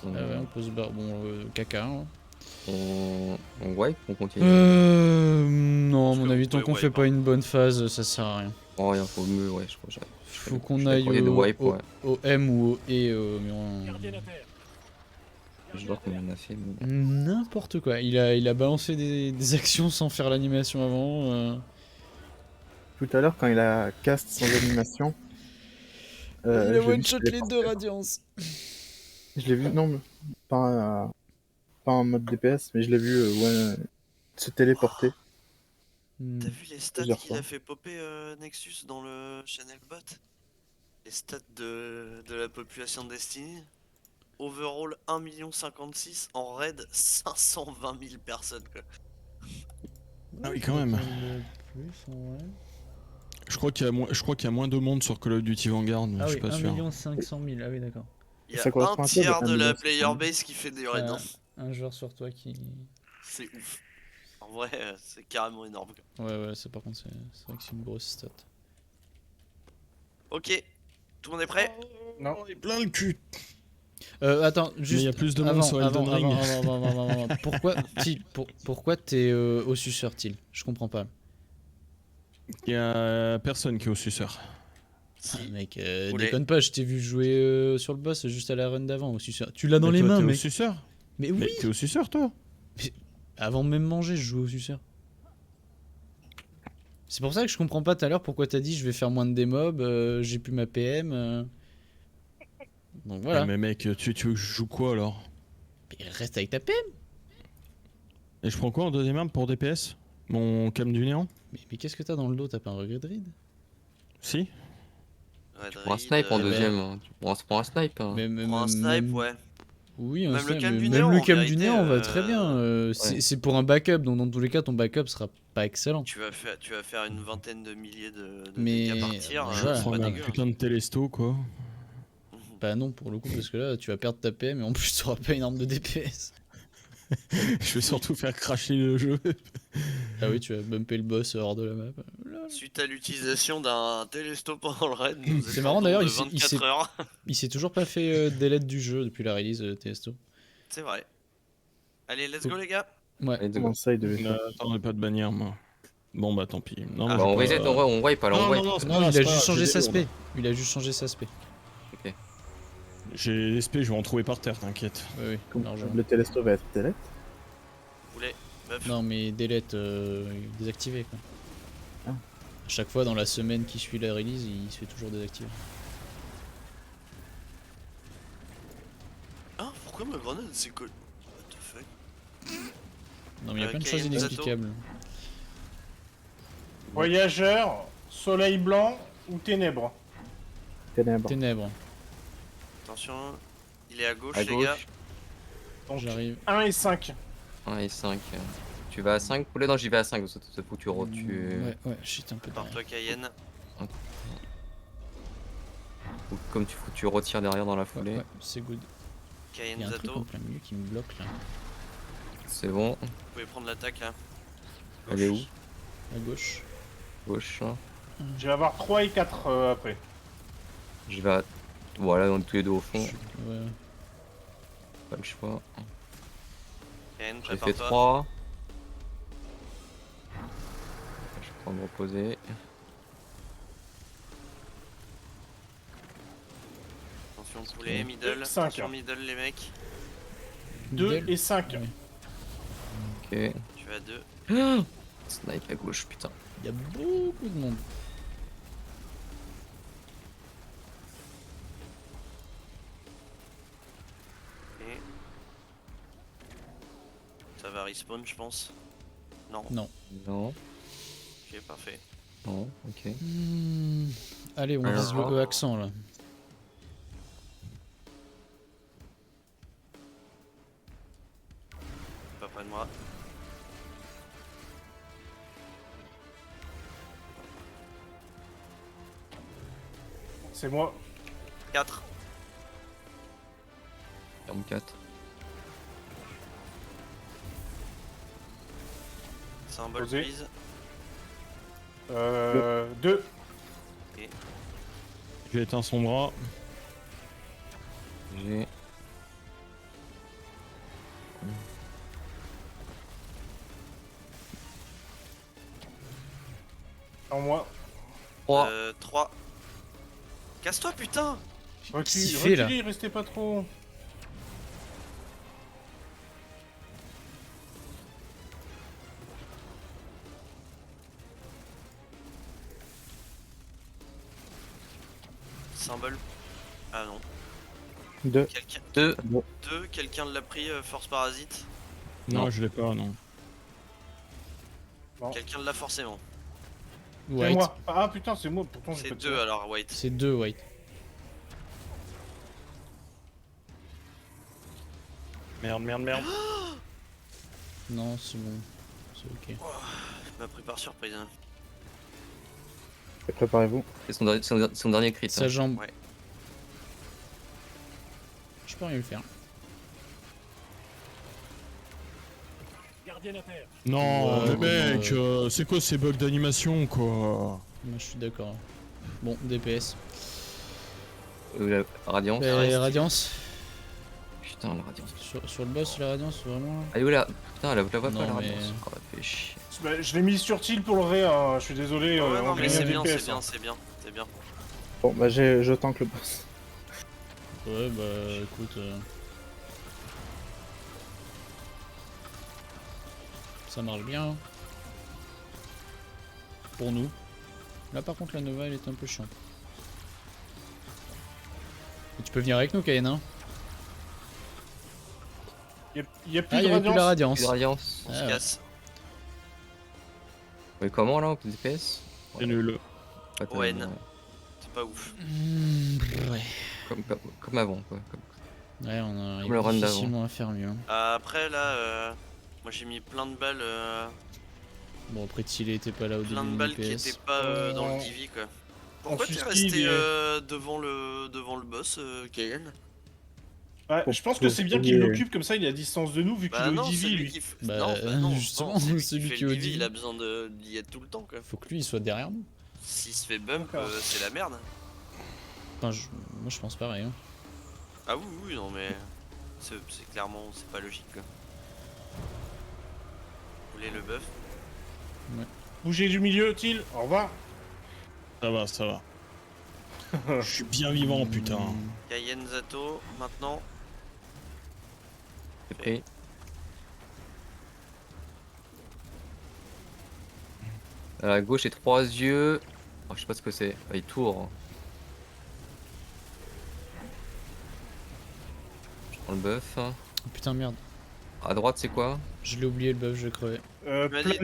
Ah ouais, on peut se barrer. Bon, caca. Hein. On wipe, on continue. Non, à Parce mon que avis, vous tant pouvez qu'on fait wipe, pas hein. une bonne phase, ça sert à rien. Oh, il faut mieux, ouais, je crois. Faut qu'on je aille croyais de wipe, ouais. au M ou au E, mais on... Gardien à terre. Je vois combien on a fait. Mais... N'importe quoi. Il a balancé des actions sans faire l'animation avant. Tout à l'heure, quand il a cast son animation, Il a je l'ai vu one-shot se les téléporter. 2 radiance. Je l'ai vu, non, mais pas en mode DPS, mais je l'ai vu se téléporter. Hmm. T'as vu les stats Plusieurs qu'il fois. a fait popper Nexus dans le channel bot? Les stats de la population de Destiny? Overall 1,56 000, en raid 520 000 personnes quoi. Ah oui, quand même. Plus, en vrai. Je crois qu'il y a moins de monde sur Call of Duty Vanguard, mais Ah je oui, suis pas sûr. 1 500 000. Ah oui, d'accord. Il y a Ça correspond un à quoi, tiers de la 1 player 500 000? base qui fait des raids. hein. Un joueur sur toi qui... C'est ouf. En vrai, c'est carrément énorme. Quoi. Ouais, ça par contre, c'est vrai que c'est une grosse stat. Ok, tout le monde est prêt? Non. On est plein le cul. Attends, Mais juste il y a plus de monde avant, sur Elden Ring. avant. Pourquoi t'es au suceur, Til? Je comprends pas. Il y a personne qui est au suceur. Ah, mec, Oulé. déconne pas, je t'ai vu jouer sur le boss juste à la run d'avant au suceur. Tu l'as dans Mais les toi, mains, t'es au mec. suceur. Mais oui, Mais t'es au suceur, toi. avant de même manger, je joue au suceur. C'est pour ça que je comprends pas tout à l'heure pourquoi t'as dit je vais faire moins de démobs, j'ai plus ma PM. Donc voilà. Ah, mais mec, tu veux que je joue quoi alors? Mais reste avec ta PM. Et je prends quoi en deuxième arme pour DPS? Mon cam du néant? Mais qu'est-ce que t'as dans le dos? T'as pas un regret de ride? Si. Ouais, Pour un snipe en Dreid, deuxième. Hein. Tu prends un snipe. Hein. Pour un snipe, ouais. Oui, un Même le snipe, cam mais du même néant, le en cam du vérité, néant va très bien. C'est pour un backup, donc dans tous les cas, ton backup sera pas excellent. Tu vas faire une vingtaine de milliers de Mais, dégâts par tir, voilà. c'est Prends pas un dégueu. putain de télesto, quoi. Bah non, pour le coup, parce que là, tu vas perdre ta PM et en plus, tu auras pas une arme de DPS. Je vais surtout faire cracher le jeu. Ah oui, tu vas bumper le boss hors de la map. Suite à l'utilisation d'un télésto pendant le raid, nous C'est marrant, d'ailleurs, de il s'est- 24 heures. Il s'est toujours pas fait delete du jeu depuis la release TSO. C'est vrai. Allez, let's go les gars. Ouais. Allez, Comment ça, il devait faire? Attends, pas de bannière, moi. Bon, bah tant pis. Non, Ah, moi, Bah, on j'ai reset, pas- on wipe alors, on wipe. c'est Non, pas il grave, a c'est pas juste grave, changé j'ai sa des spé. Il a juste changé sa spé. J'ai les SP, je vais en trouver par terre, t'inquiète. Oui, oui, largement. Le télésto va être delete. Vous voulez meuf? Non, mais delete désactivé quoi. Chaque fois dans la semaine qui suit la release, il se fait toujours désactiver. Ah, pourquoi ma grenade c'est cool? What the fuck? Non mais il y a plein de choses Cayenne Zato. inexplicables. Voyageur, soleil blanc ou ténèbres? Ténèbres. Ténèbres. Attention, il est à gauche, À les gars. gauche. Donc J'arrive. 1 et 5. 1 et 5. Tu vas à 5 poulet? Non, j'y vais à 5. Ça faut que tu Ouais, shit, un peu Par derrière. toi, Cayenne. Ou comme faut que tu retires derrière dans la foulée. Ouais, c'est good. Il Cayenne y a un truc en Zato. plein milieu qui me bloque là. C'est bon. Vous pouvez prendre l'attaque là. Elle est où? À gauche. Gauche. Je vais avoir 3 et 4 après. J'y vais à... Voilà, on est tous les deux au fond. Ouais. Pas le choix. Cayenne, J'ai fait prépare-toi. 3. Je vais prendre me reposer. Attention, poulet, middle. Cinq. Attention, middle, les mecs. 2 Middle. et 5. Ouais. Ok. Tu vas à 2. Snipe à gauche, putain. Il y a beaucoup de monde. Et... Ça va respawn, je pense. Non. Non. Non. Ok, parfait. Non. Ok. Allez, on Alors, vise le accent là. Pas près de moi. C'est moi. 4. 44. Symbole, Posé. please. 2. J'ai éteint son bras. J'ai... En moi. 3. 3. Casse-toi, putain! Qu'est-ce qu'il fait, là? Reculez, restez pas trop. Symbole. Ah non. 2. Quelqu'un 2. 2, quelqu'un l'a pris, force parasite. Non, Non. je l'ai pas, non. Non. Quelqu'un l'a forcément. C'est White. moi. Ah putain, c'est moi. Pourtant, j'ai C'est pas de 2 alors, White. C'est 2 White. Merde, merde, merde. Non, c'est bon. C'est ok. Je m'a pris par surprise. Hein. Préparez-vous. C'est son dernier crit. Sa hein. jambe. Ouais. Je peux rien lui faire. Gardienne à terre. Non, Ouais, mais mec, c'est quoi ces bugs d'animation, quoi? Moi je suis d'accord. Bon, DPS. La radiance. Et Radiance. Putain, la radiance. Sur le boss, la Radiance, vraiment là. Ah, où là? Putain, la voit pas Non, la mais- radiance. Oh, ça fait chier. Bah, je l'ai mis sur tilt pour le ré, hein. Je suis désolé. Ouais, non, on mais gagne c'est un bien, DPS, c'est bien, hein. c'est bien, c'est bien. Bon, bah je tank le boss. Ouais, bah écoute. Ça marche bien. Hein. Pour nous. Là par contre la Nova elle est un peu chiante. Et tu peux venir avec nous Cayenne hein. Y a plus Ah de il y avait plus la radiance. Plus de Radiance. radiance. On Ah, se ouais. casse. Mais comment là, en DPS? C'est nul. Pas tellement, ON. ouais. C'est pas ouf. Ouais. Comme avant, quoi. Ouais on Comme le arrive run d'avant. difficilement à faire mieux. Hein. Après là, moi j'ai mis plein de balles, Bon après Tilly était pas là au plein de début balles du qui DPS. étaient pas dans le DV quoi. Pourquoi t'es suspend, resté il devant le boss, Cayenne? Ouais, je pense que c'est bien qu'il l'occupe comme ça, il est à distance de nous vu qu'il Bah est au non, c'est DV lui lui. qui fait. Bah, non, justement, non, c'est lui celui qui fait qui est le au DV, DV. il a besoin d'y être tout le temps quoi. Faut que lui il soit derrière nous. S'il se fait bump, D'accord. c'est la merde. Enfin, moi je pense pareil. Hein. Ah oui, oui, non mais. C'est clairement, c'est pas logique quoi. Vous voulez le buff? Bougez du milieu, Til, au revoir. Ça va, ça va. Je suis bien vivant, putain. Cayenne Zato, maintenant. C'est pris. À la gauche, et 3 yeux. Oh, je sais pas ce que c'est. Ah, il tourne. Je prends le buff. Oh, putain, merde. À droite, c'est quoi? Je l'ai oublié le buff, je crevais. Vas-y.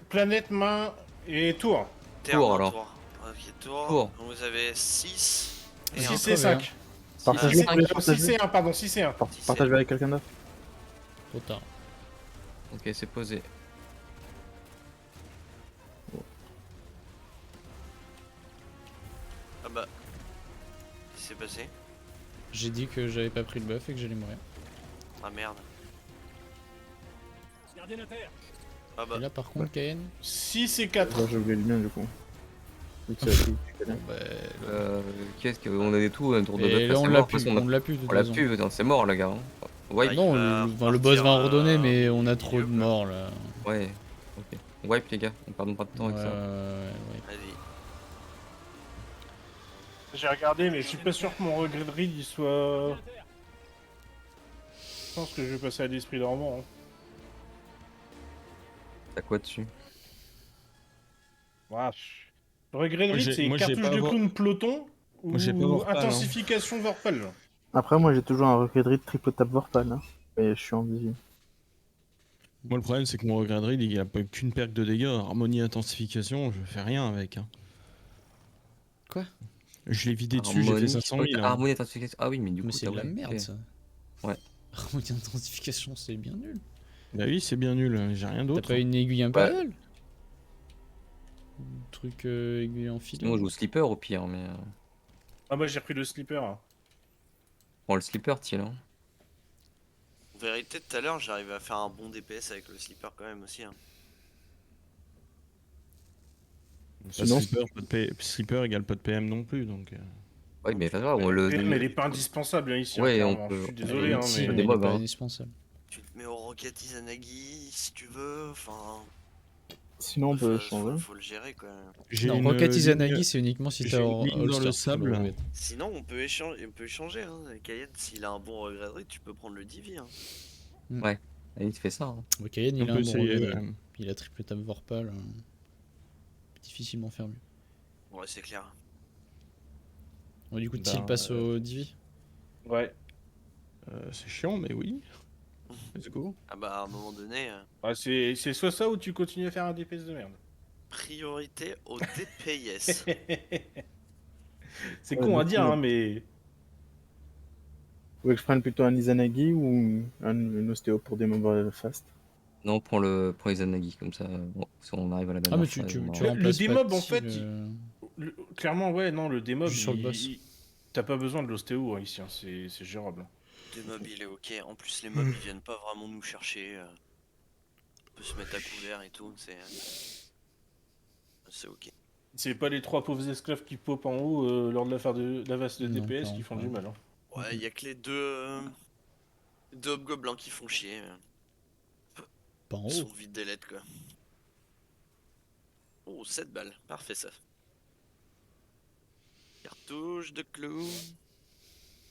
Planète, main et tour. Terre, Tour, non, alors. tour. Ok, tour. Tour. Donc vous avez 6 et Vas-y, 1. 6 et crevé, 5. Partagez, Ah, vous voulez 6 partager et 1, pardon, 6 et 1. Partagez avec quelqu'un d'autre. Trop tard. Ok, c'est posé. Ah bah. Qu'est-ce qui s'est passé? J'ai dit que j'avais pas pris le buff et que j'allais mourir. Ah merde. Gardien à terre. Ah bah. Et là, par contre, Cayenne. 6 et 4. Là, j'ai oublié le mien du coup. Vu que c'est tout, tu connais. Bah, Qu'est-ce qu'on a des tout autour de buff. et là, on c'est l'a mort, de plus. toute façon, On l'a plus de toute on l'a façon. plus, c'est mort, les gars. Wipe. Ah, Non, il va le boss va en repartir, redonner, mais on a au trop de milieu, quoi. morts là. Ouais, ok. Wipe, les gars, on perd pas de temps avec ça. Ouais. Vas-y. J'ai regardé, mais je suis pas sûr que mon regret de ride il soit. Gardien à terre. Je pense que je vais passer à l'esprit dormant. Hein. T'as quoi dessus? Wesh. Le regret de Moi, ride, j'ai- c'est moi, j'ai cartouche pas de Vor- clown peloton ou Moi, j'ai pas Vorpal, hein. intensification Vorpal. Après, moi j'ai toujours un regret de ride triple tap Vorpal. Hein. Mais je suis en visu. Moi, le problème, c'est que mon regret de ride, il a pas qu'une perque de dégâts. Harmonie intensification, je fais rien avec. Hein. Quoi? Je l'ai vidé dessus, j'ai fait 500 000. hein. Harmonie intensification. Ah oui, mais du coup, Mais c'est t'as de la ouais, merde ok. ça. Ouais. Harmonie intensification, c'est bien nul. Bah oui, c'est bien nul, j'ai rien T'as d'autre. pas une aiguille impériale? Truc aiguille en fil. Sinon, on joue au slipper au pire, mais. Ah, moi j'ai pris le slipper. Hein. Bon, le slipper, tiens, là. En vérité, tout à l'heure, j'arrivais à faire un bon DPS avec le slipper quand même aussi. Hein. Sinon, Slipper égale pas de PM non plus, donc. Oui, mais pas grave, on le. Mais elle est pas indispensable hein, ici. Ouais, hein, on clairement. peut- Je suis on désolé, peut- hein, Si, mais. mais des il est mobs, pas hein. indispensable. Tu te mets au Rocket Izanagi si tu veux. Enfin. sinon on peut faut, changer. faut le gérer quoi. J'ai Non, une Rocket ligne- Izanagi, c'est uniquement si j'ai t'as une ligne dans le All-Star, sable. Rocket. Sinon, on peut échanger. Hein. Cayenne, s'il a un bon regret de ride, tu peux prendre le Divi. Hein. Allez, tu fais ça. Hein. Bon, Cayenne, On il a peut un bon essayer. regret. Il a triple tap Vorpal. Difficilement faire mieux. Ouais, c'est clair. Bon, du coup, Bah, Thiel passe au Divi. Ouais. C'est chiant, mais oui. Let's go. Ah bah, à un moment donné, Ah, c'est soit ça ou tu continues à faire un DPS de merde. priorité au DPS. C'est Ouais, con à du dire, coup, hein, mais. Vous voulez que je prenne plutôt un Izanagi ou un ostéo pour des mobs fast? Non, prends les Anagi, comme ça, bon, si on arrive à la Ah, dernière mais fois, tu on aura- Le remplaces pas démob, en Thiel, fait, clairement, ouais, non, le démob, Juste sur le boss. t'as pas besoin de l'ostéo hein, ici, hein, c'est gérable. Des mobs, il est ok. En plus, les mobs, ils viennent pas vraiment nous chercher. On peut se mettre à couvert et tout. C'est ok. C'est pas les trois pauvres esclaves qui popent en haut lors de l'affaire de la vaste de Non, DPS pas qui font encore. du mal. Hein. Ouais, il y a que les deux hobgoblins qui font chier. pas en Ils sont haut. vite des lettres, quoi. Oh, 7 balles. Parfait, ça. Cartouche de clown.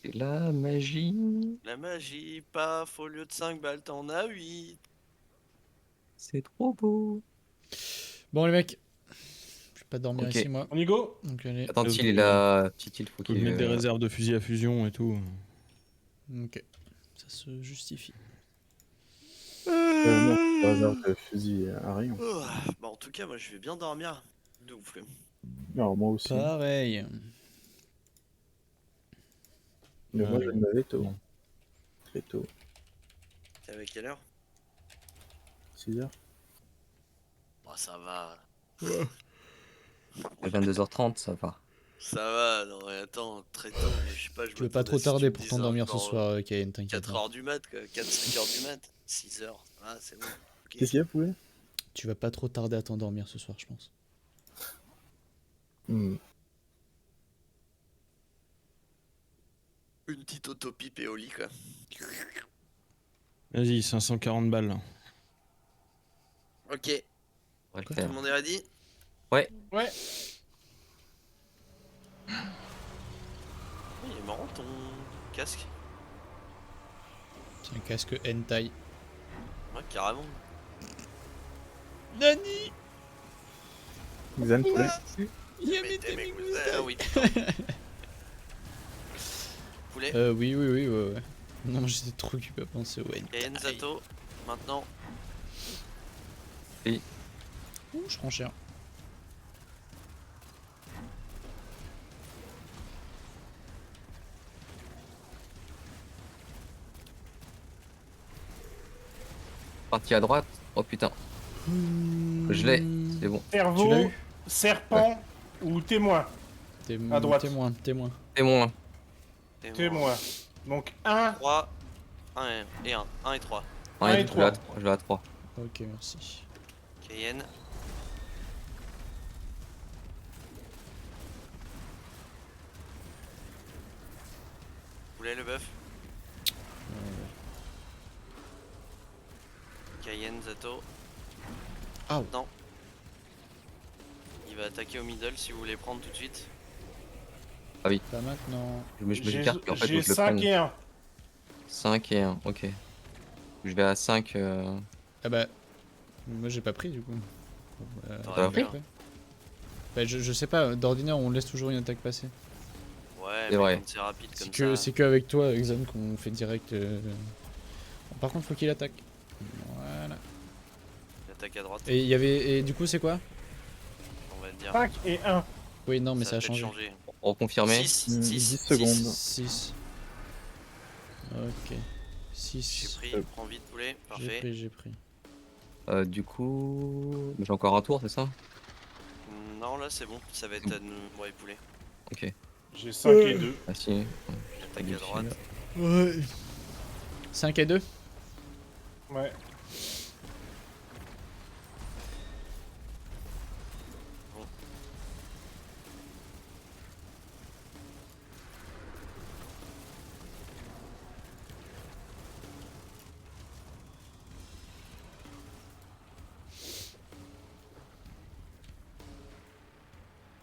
C'est la magie, La magie, paf, au lieu de 5 balles, t'en as 8. c'est trop beau. Bon, les mecs, je vais pas dormir Ok. ici, moi. On y go. Donc, allez. Attends, Donc, il est là. Petit il faut Faut qu'il. mettre des réserves de fusil à fusion et tout. Ok. Ça se justifie. Non, pas réserve de fusil à rayon. Oh, bah, en tout cas, moi, je vais bien dormir. De ouf, là. Alors moi aussi. Pareil. Mais moi je me levais tôt. Très tôt. T'es avec quelle heure? 6h. Bah, ça va. À 22h30, ça va. Ça va, non, mais attends, très tôt. Je sais pas, je Tu veux pas trop tarder pour t'endormir ce soir, Kayen, t'inquiète. 4h du mat, quoi. 4-5 heures du mat. 6h. Ah, c'est bon. Ok. Qu'est-ce qu'il y a, poulet? Tu vas pas trop tarder à t'endormir ce soir, je pense. Hmm. Une petite autopipe et au lit, quoi. Vas-y, 540 balles. Là. Ok. On va le Tout faire. le monde est ready? Ouais. Il est marrant ton casque. C'est un casque hentai. Ouais, carrément. Nani. Xan, poulet. Mettez mes cousins. Ah oui. Poulet. Oui, ouais. Non, j'étais trop occupé à penser au hentai. Et Enzato. Maintenant. Ouh, je prends cher. Parti à droite. Oh putain. Je l'ai, c'est bon. Tu l'as Cerveau, eu serpent ou témoin. À droite. Témoin. Témoin. Témoin. Donc 1, 3, 1 et 1. 1 et 3. Un et je trois. l'ai à 3. Ok, merci. Cayenne. Poulet le bœuf. Cayenne, Zato. Ah. Non. Il va attaquer au middle si vous voulez prendre tout de suite. Pas maintenant. Je me j'ai carte en fait, j'ai je le 5 prenne. et 1. 5 et 1, ok. Je vais à 5. Ah bah. Moi j'ai pas pris du coup. T'aurais pris après. Bah, je sais pas, d'ordinaire on laisse toujours une attaque passer. Ouais, C'est mais vrai. quand c'est rapide comme C'est ça. que avec toi, Xan, qu'on fait direct. Par contre, faut qu'il attaque. Voilà. L'attaque à droite, Et il y avait. Et du coup, c'est quoi? on va dire. 5 et 1. Oui, non, mais ça a peut-être changé. Reconfirmer. 6, 10 secondes. 6. Ok. J'ai 6. pris, prends vite poulet, parfait. J'ai pris. Du coup. J'ai encore un tour, c'est ça? Non, là c'est bon, ça va être à nous. Ouais, poulet. Ok. J'ai 5 et 2. Ah si. L'attaque à droite. Ouais. 5 et 2. Ouais.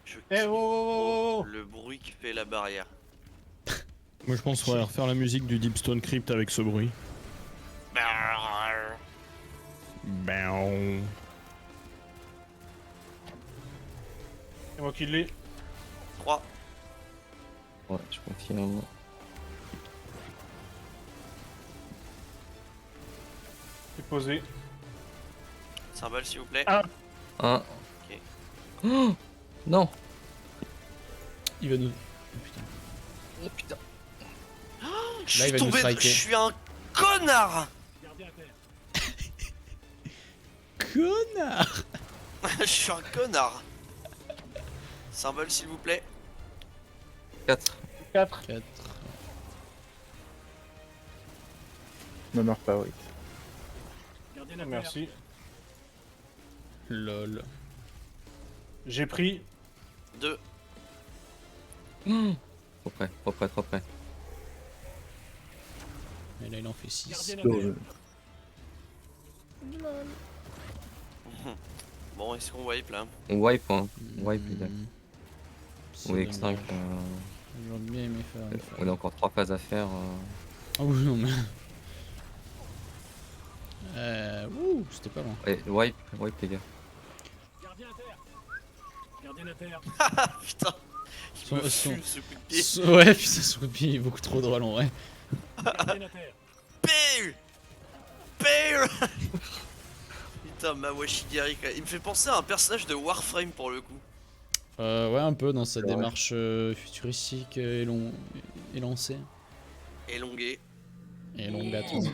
Je Eh kiffe oh, oh, oh, oh. le bruit qui fait la barrière. Moi je pense qu'on va refaire la musique du Deepstone Crypt avec ce bruit. Baon. C'est moi qui l'ai. 3, Ouais, je confirme. C'est posé. cymbale s'il vous plaît. 1. Ok. Oh non. Il va nous. Oh, putain. Oh putain. Je Là, il suis va nous tombé, striker. je suis un connard. Gardien à terre. Connard! Je suis un connard. Symbole s'il vous plaît. 4. 4. 4. Ne meurs pas, oui. Gardien à terre. Merci. Lol. J'ai pris 2, Trop près, trop près, trop près. Et là, il en fait 6. Gardien à Oh, terre. Bon, est-ce qu'on wipe là? On wipe, hein. On wipe, les gars. C'est On est extinct. dommage. J'aurais bien aimé faire une fois. On a encore 3 phases à faire. Ah oui, non, mais. Ouh, c'était pas loin. Allez, wipe, les gars. Gardien à terre. Gardien à terre. Putain, je me Son- fume ce coup de pied. Ouais, putain, ce coup de pied est beaucoup trop drôle en vrai. Gardien à terre. Pire. Pire. Putain, Mawashigari, il me fait penser à un personnage de Warframe pour le coup. Ouais, un peu dans sa Ouais. démarche futuristique élancée. Élongué. Elongated.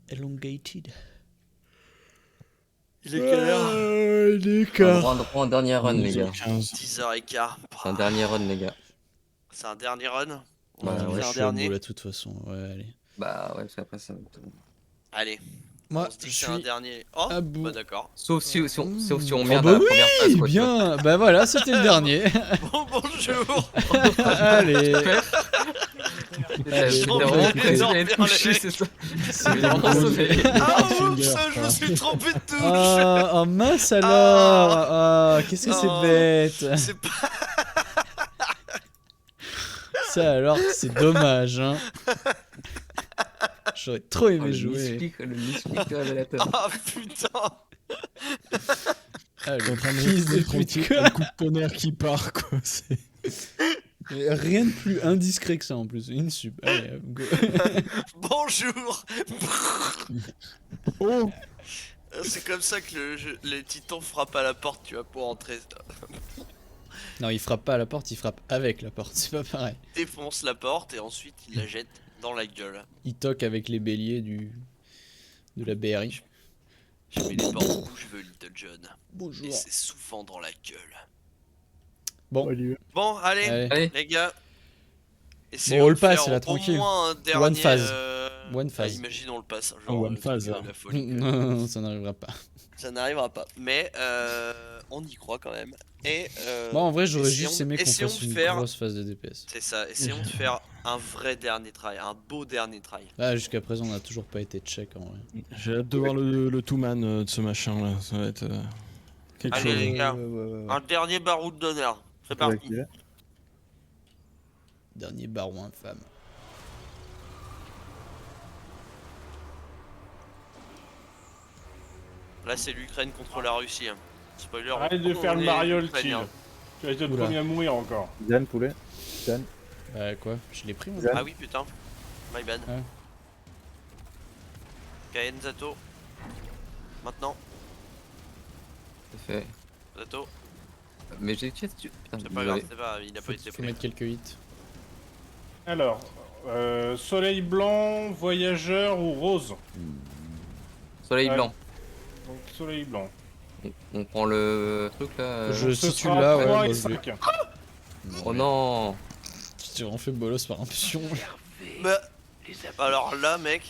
Elongated. Il est quelle heure? Il est On prend un dernier run, les gars. 15. 10h15. C'est un dernier run, les gars. C'est un dernier run. On Bah, va ouais, faire je un suis à bout dernier. là, de toute façon. Ouais, allez. Bah ouais, parce qu'après ça. Allez, Moi, on se dit je que c'est un suis dernier. Oh, à bout. bah d'accord. Sauf si on Oh merde bah à la première phase, quoi. tu vois. bien. Bah voilà, c'était le dernier. Bon, bonjour. Allez. T'es J'en vraiment ai très énorme bien vers touché, les- c'est ça. C'était vraiment cool. sauvé. Ah oups, je me suis trompé de touche. Ah, oh mince alors. Ah, qu'est-ce que Oh. c'est bête. C'est pas... Ça alors, c'est dommage. Hein. J'aurais trop aimé jouer. Le misclick révélateur. Ah putain. Ah, T'es en train de fils de respirer pute, tranquille, quoi. un coup de tonnerre qui part, quoi. C'est- Et rien de plus indiscret que ça en plus. Une sub. Allez, hop, go. Bonjour. Oh C'est comme ça que les titans frappent à la porte, tu vois, pour entrer. Non, il frappe pas à la porte, il frappe avec la porte. C'est pas pareil. Défonce la porte et ensuite il la jette dans la gueule. Il toque avec les béliers de la BRI. Je mets les portes où je veux, Little John. Bonjour. Et c'est souvent dans la gueule. Bon, Olivier. Bon, allez, Allez. les gars. Bon, on le de passe, faire là, au tranquille. moins un dernier. phase. One phase. Imagine on le passe. Un one phase. La folie. non, ça n'arrivera pas. Ça n'arrivera pas. Mais on y croit quand même. Et Moi, en vrai, j'aurais essayons- juste aimé qu'on essayons fasse de une faire- grosse phase de DPS. c'est ça. Essayons de faire un vrai dernier try, un beau dernier try. Là, jusqu'à présent, on n'a toujours pas été check en vrai. J'ai hâte de voir le two-man de ce machin là. Ça va être quelque Allez, chose. les gars. Ouais. Un dernier baroud d'honneur. C'est Faut parti. l'activer. Dernier baron infâme. Là, c'est l'Ukraine contre la Russie. Hein. Spoiler. Arrête de on faire le est mariole, Ukrainiens. chill. Tu vas être le Oula. premier à mourir encore. Zan, poulet. Zan. Bah, quoi? Je l'ai pris, moi. Zan. Ah oui, putain. My bad. Ouais. Kaen Zato. Maintenant, C'est fait. Zato. Mais j'ai putain, C'est pas grave, désolé. c'est pas grave, il a pas été Faut pris. mettre quelques hits. Alors, soleil blanc, voyageur ou rose? Soleil Ouais. blanc. Donc soleil blanc. On prend le truc là. Je Ce situe sera là, 3 ouais. et moi, je vais- 5. Oh non. Tu t'es vraiment fait bolos par impulsion. Bah, alors là, mec,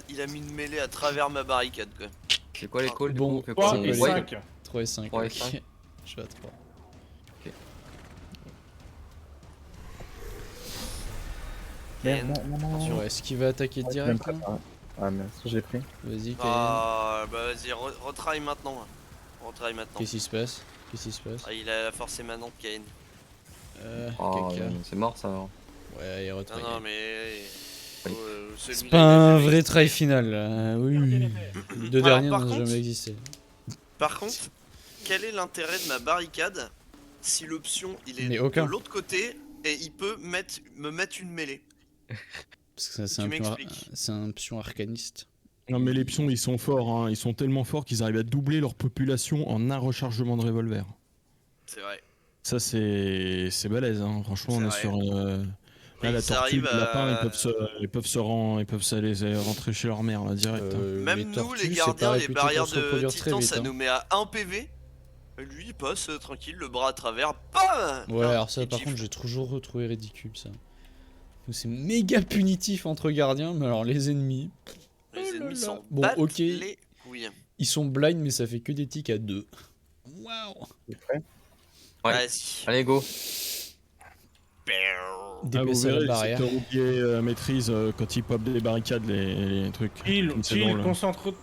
il a mis une mêlée à travers ma barricade, quoi. C'est quoi les calls du Bon, coup? Fait 3 quoi, et on voit 5. 3 et 5. 3 et ok. 5. Je suis à 3. Merde, non. Ouais, est-ce qu'il va attaquer Ouais, direct même là pas. Ah merde, ça j'ai pris. Vas-y, Kayen. Ah, bah vas-y, retry maintenant. Retry maintenant. Qu'est-ce qui se passe? Qu'est-ce qui se passe? Ah, il a la force émanante, Kaen. Oh, Caca. c'est mort ça. Alors. Ouais, il retry. Non, non, mais. Oui. C'est pas un vrai try final là. Oui. Les deux Alors, derniers par n'ont contre- jamais existé. Par contre, quel est l'intérêt de ma barricade si l'option il est Mais aucun. de l'autre côté et il peut me mettre une mêlée? Parce que c'est Tu un pion m'expliques. c'est un pion arcaniste. Non mais les pions ils sont forts, hein. Ils sont tellement forts qu'ils arrivent à doubler leur population en un rechargement de revolver. C'est vrai. Ça c'est balèze, hein. Franchement on est C'est sur Mais là, la ils tortue, arrivent le lapin, à- ils peuvent s'aller rentrer chez leur mère là direct. hein. Même les nous, tortues, les c'est gardiens, pas les réputé barrières pour se de reproduire très titan, vite, ça hein. nous met à 1 PV. Et lui, il passe tranquille, le bras à travers. BAM! Ouais, alors ça Il par gifle. contre j'ai toujours retrouvé ridicule ça. Donc, c'est méga punitif entre gardiens, mais alors les ennemis, Les Oh là ennemis là. s'en Bon, battent ok. les couilles. ils sont blind mais ça fait que des tics à 2. Waouh. T'es prêt? Ouais. Vas-y. Allez go. Ah, vous DPS à verrez la le barrière. secteur oublié maîtrise quand il pop des barricades les trucs. Chill, Comme c'est chill, drôle. concentre.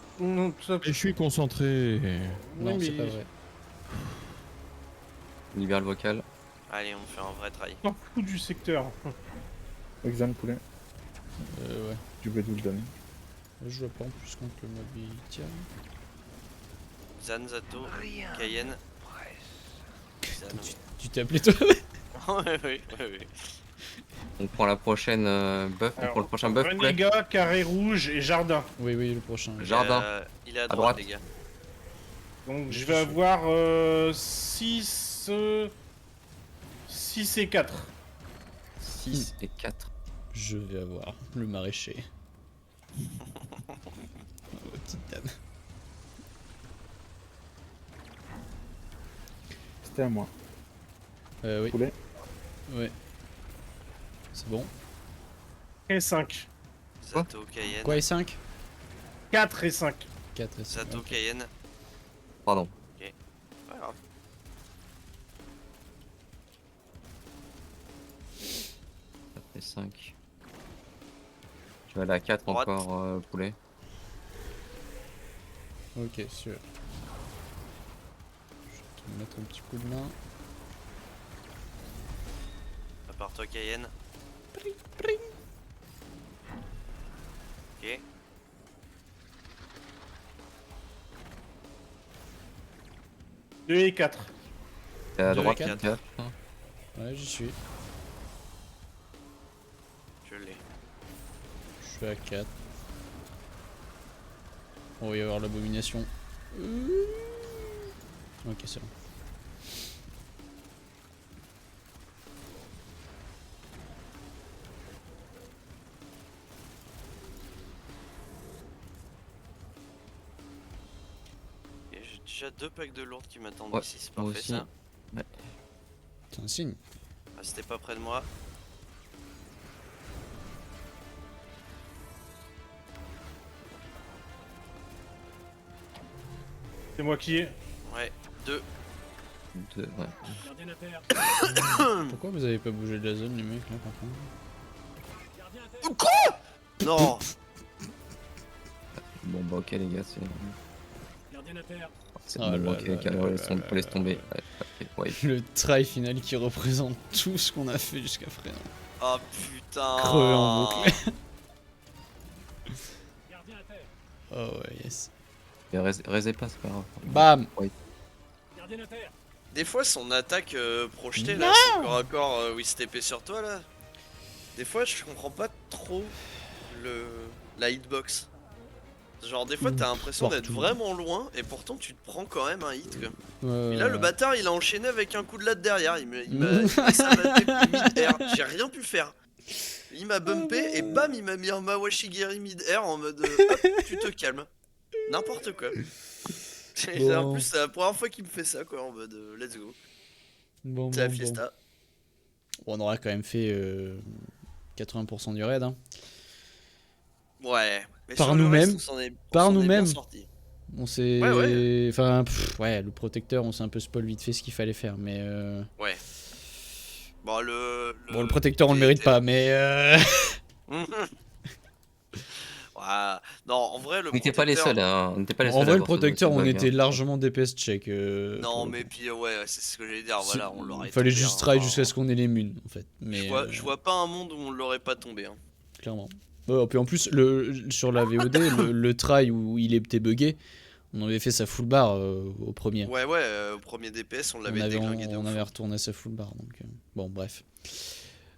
Ça- Et je suis concentré. Non, Oui, c'est mais- pas vrai. On libère le vocal. Allez, on fait un vrai try. On s'en fout du secteur. Zan, poulet. Ouais. Tu peux tout le donner. Je vois pas en plus contre le mob il tire. Zan, Zato, Rien Cayenne. presse. Zan. Tu t'es appelé toi? Ouais, oui, oui. On prend la prochaine buff. On prend le prochain buff. poulet. Renégat, carré rouge et jardin. Oui, le prochain. Jardin. Il est à À droite, droite. les gars. Donc je vais avoir 6 et 4. 6 et 4. Je vais avoir le maraîcher. Oh, petite dame. C'était à moi. Oui. Poulet. Ouais. C'est bon. Et 5. Zato, Cayenne. Quoi, et 5? 4 et 5. 4 et 5. Zato, Cayenne. Pardon. Pas grave. Ça fait 5. Tu vas aller à 4 Droite. encore, poulet. Ok, sûr. Je vais te mettre un petit coup de main. À part toi, Cayenne. Ok. 2 et 4. Et à Deux et droite, quatre. 4. Ouais, j'y suis. Je l'ai. Je suis à 4. On va y avoir l'abomination. Ok, c'est bon. Et j'ai déjà 2 packs de lourdes qui m'attendent Ouais, ici, c'est moi parfait aussi. ça. C'est un signe. Restez pas près de moi. C'est moi qui ai. Ouais, 2. Ouais. Gardien à terre. Pourquoi vous avez pas bougé de la zone, les mecs, là, par contre? Gardien à terre. Non. Bon bah ok les gars, Gardien à terre. c'est Oh bon, là ok, là ok, là ouais, là là laisse tomber. là. Ouais, Le try final qui représente tout ce qu'on a fait jusqu'à présent. Oh putain. Crevé en boucle. Gardien à terre. Oh ouais, yes. Et raisez pas, c'est pas grave. Bam! Gardien à terre. Des fois son attaque projetée là, son corps à corps où il se TP sur toi là. Des fois je comprends pas trop la hitbox. Genre des fois t'as l'impression d'être Partout. vraiment loin et pourtant tu te prends quand même un hit quoi. Et là Ouais. le bâtard il a enchaîné avec un coup de latte derrière, il m'a laissé abattre mid-air, j'ai rien pu faire. Il m'a bumpé et bam il m'a mis un Mawashigiri mid-air en mode hop tu te calmes. N'importe quoi. Bon. En plus c'est la première fois qu'il me fait ça quoi en mode let's go. Bon, C'est la bon, fiesta. bon. On aurait quand même fait 80% du raid, hein. Ouais. Mais Par sur le nous-mêmes. reste, on s'en est bien nous-mêmes. sortis. On s'est... Ouais. Enfin, ouais, le protecteur, on s'est un peu spoil vite fait ce qu'il fallait faire, mais... Ouais. Bon, Bon, le protecteur, on le mérite pas, mais... Ouais. Non, en vrai, le On n'était pas les seuls, hein. On n'était pas les en seuls à vrai, le avoir ce protecteur, on bug, était hein. largement DPS check. Non, mais puis ouais, c'est ce que j'allais dire. Voilà, on l'aurait. Il fallait tombé, juste hein, try enfin, jusqu'à ce qu'on ait les munes, en fait. Mais, je vois pas un monde où on l'aurait pas tombé. Hein. clairement. Puis en plus, sur la VOD, le try où il était buggé, on avait fait sa full bar au premier. Ouais, au premier DPS, on l'avait déglingué de on ouf. avait retourné sa full bar, donc... Bon, bref.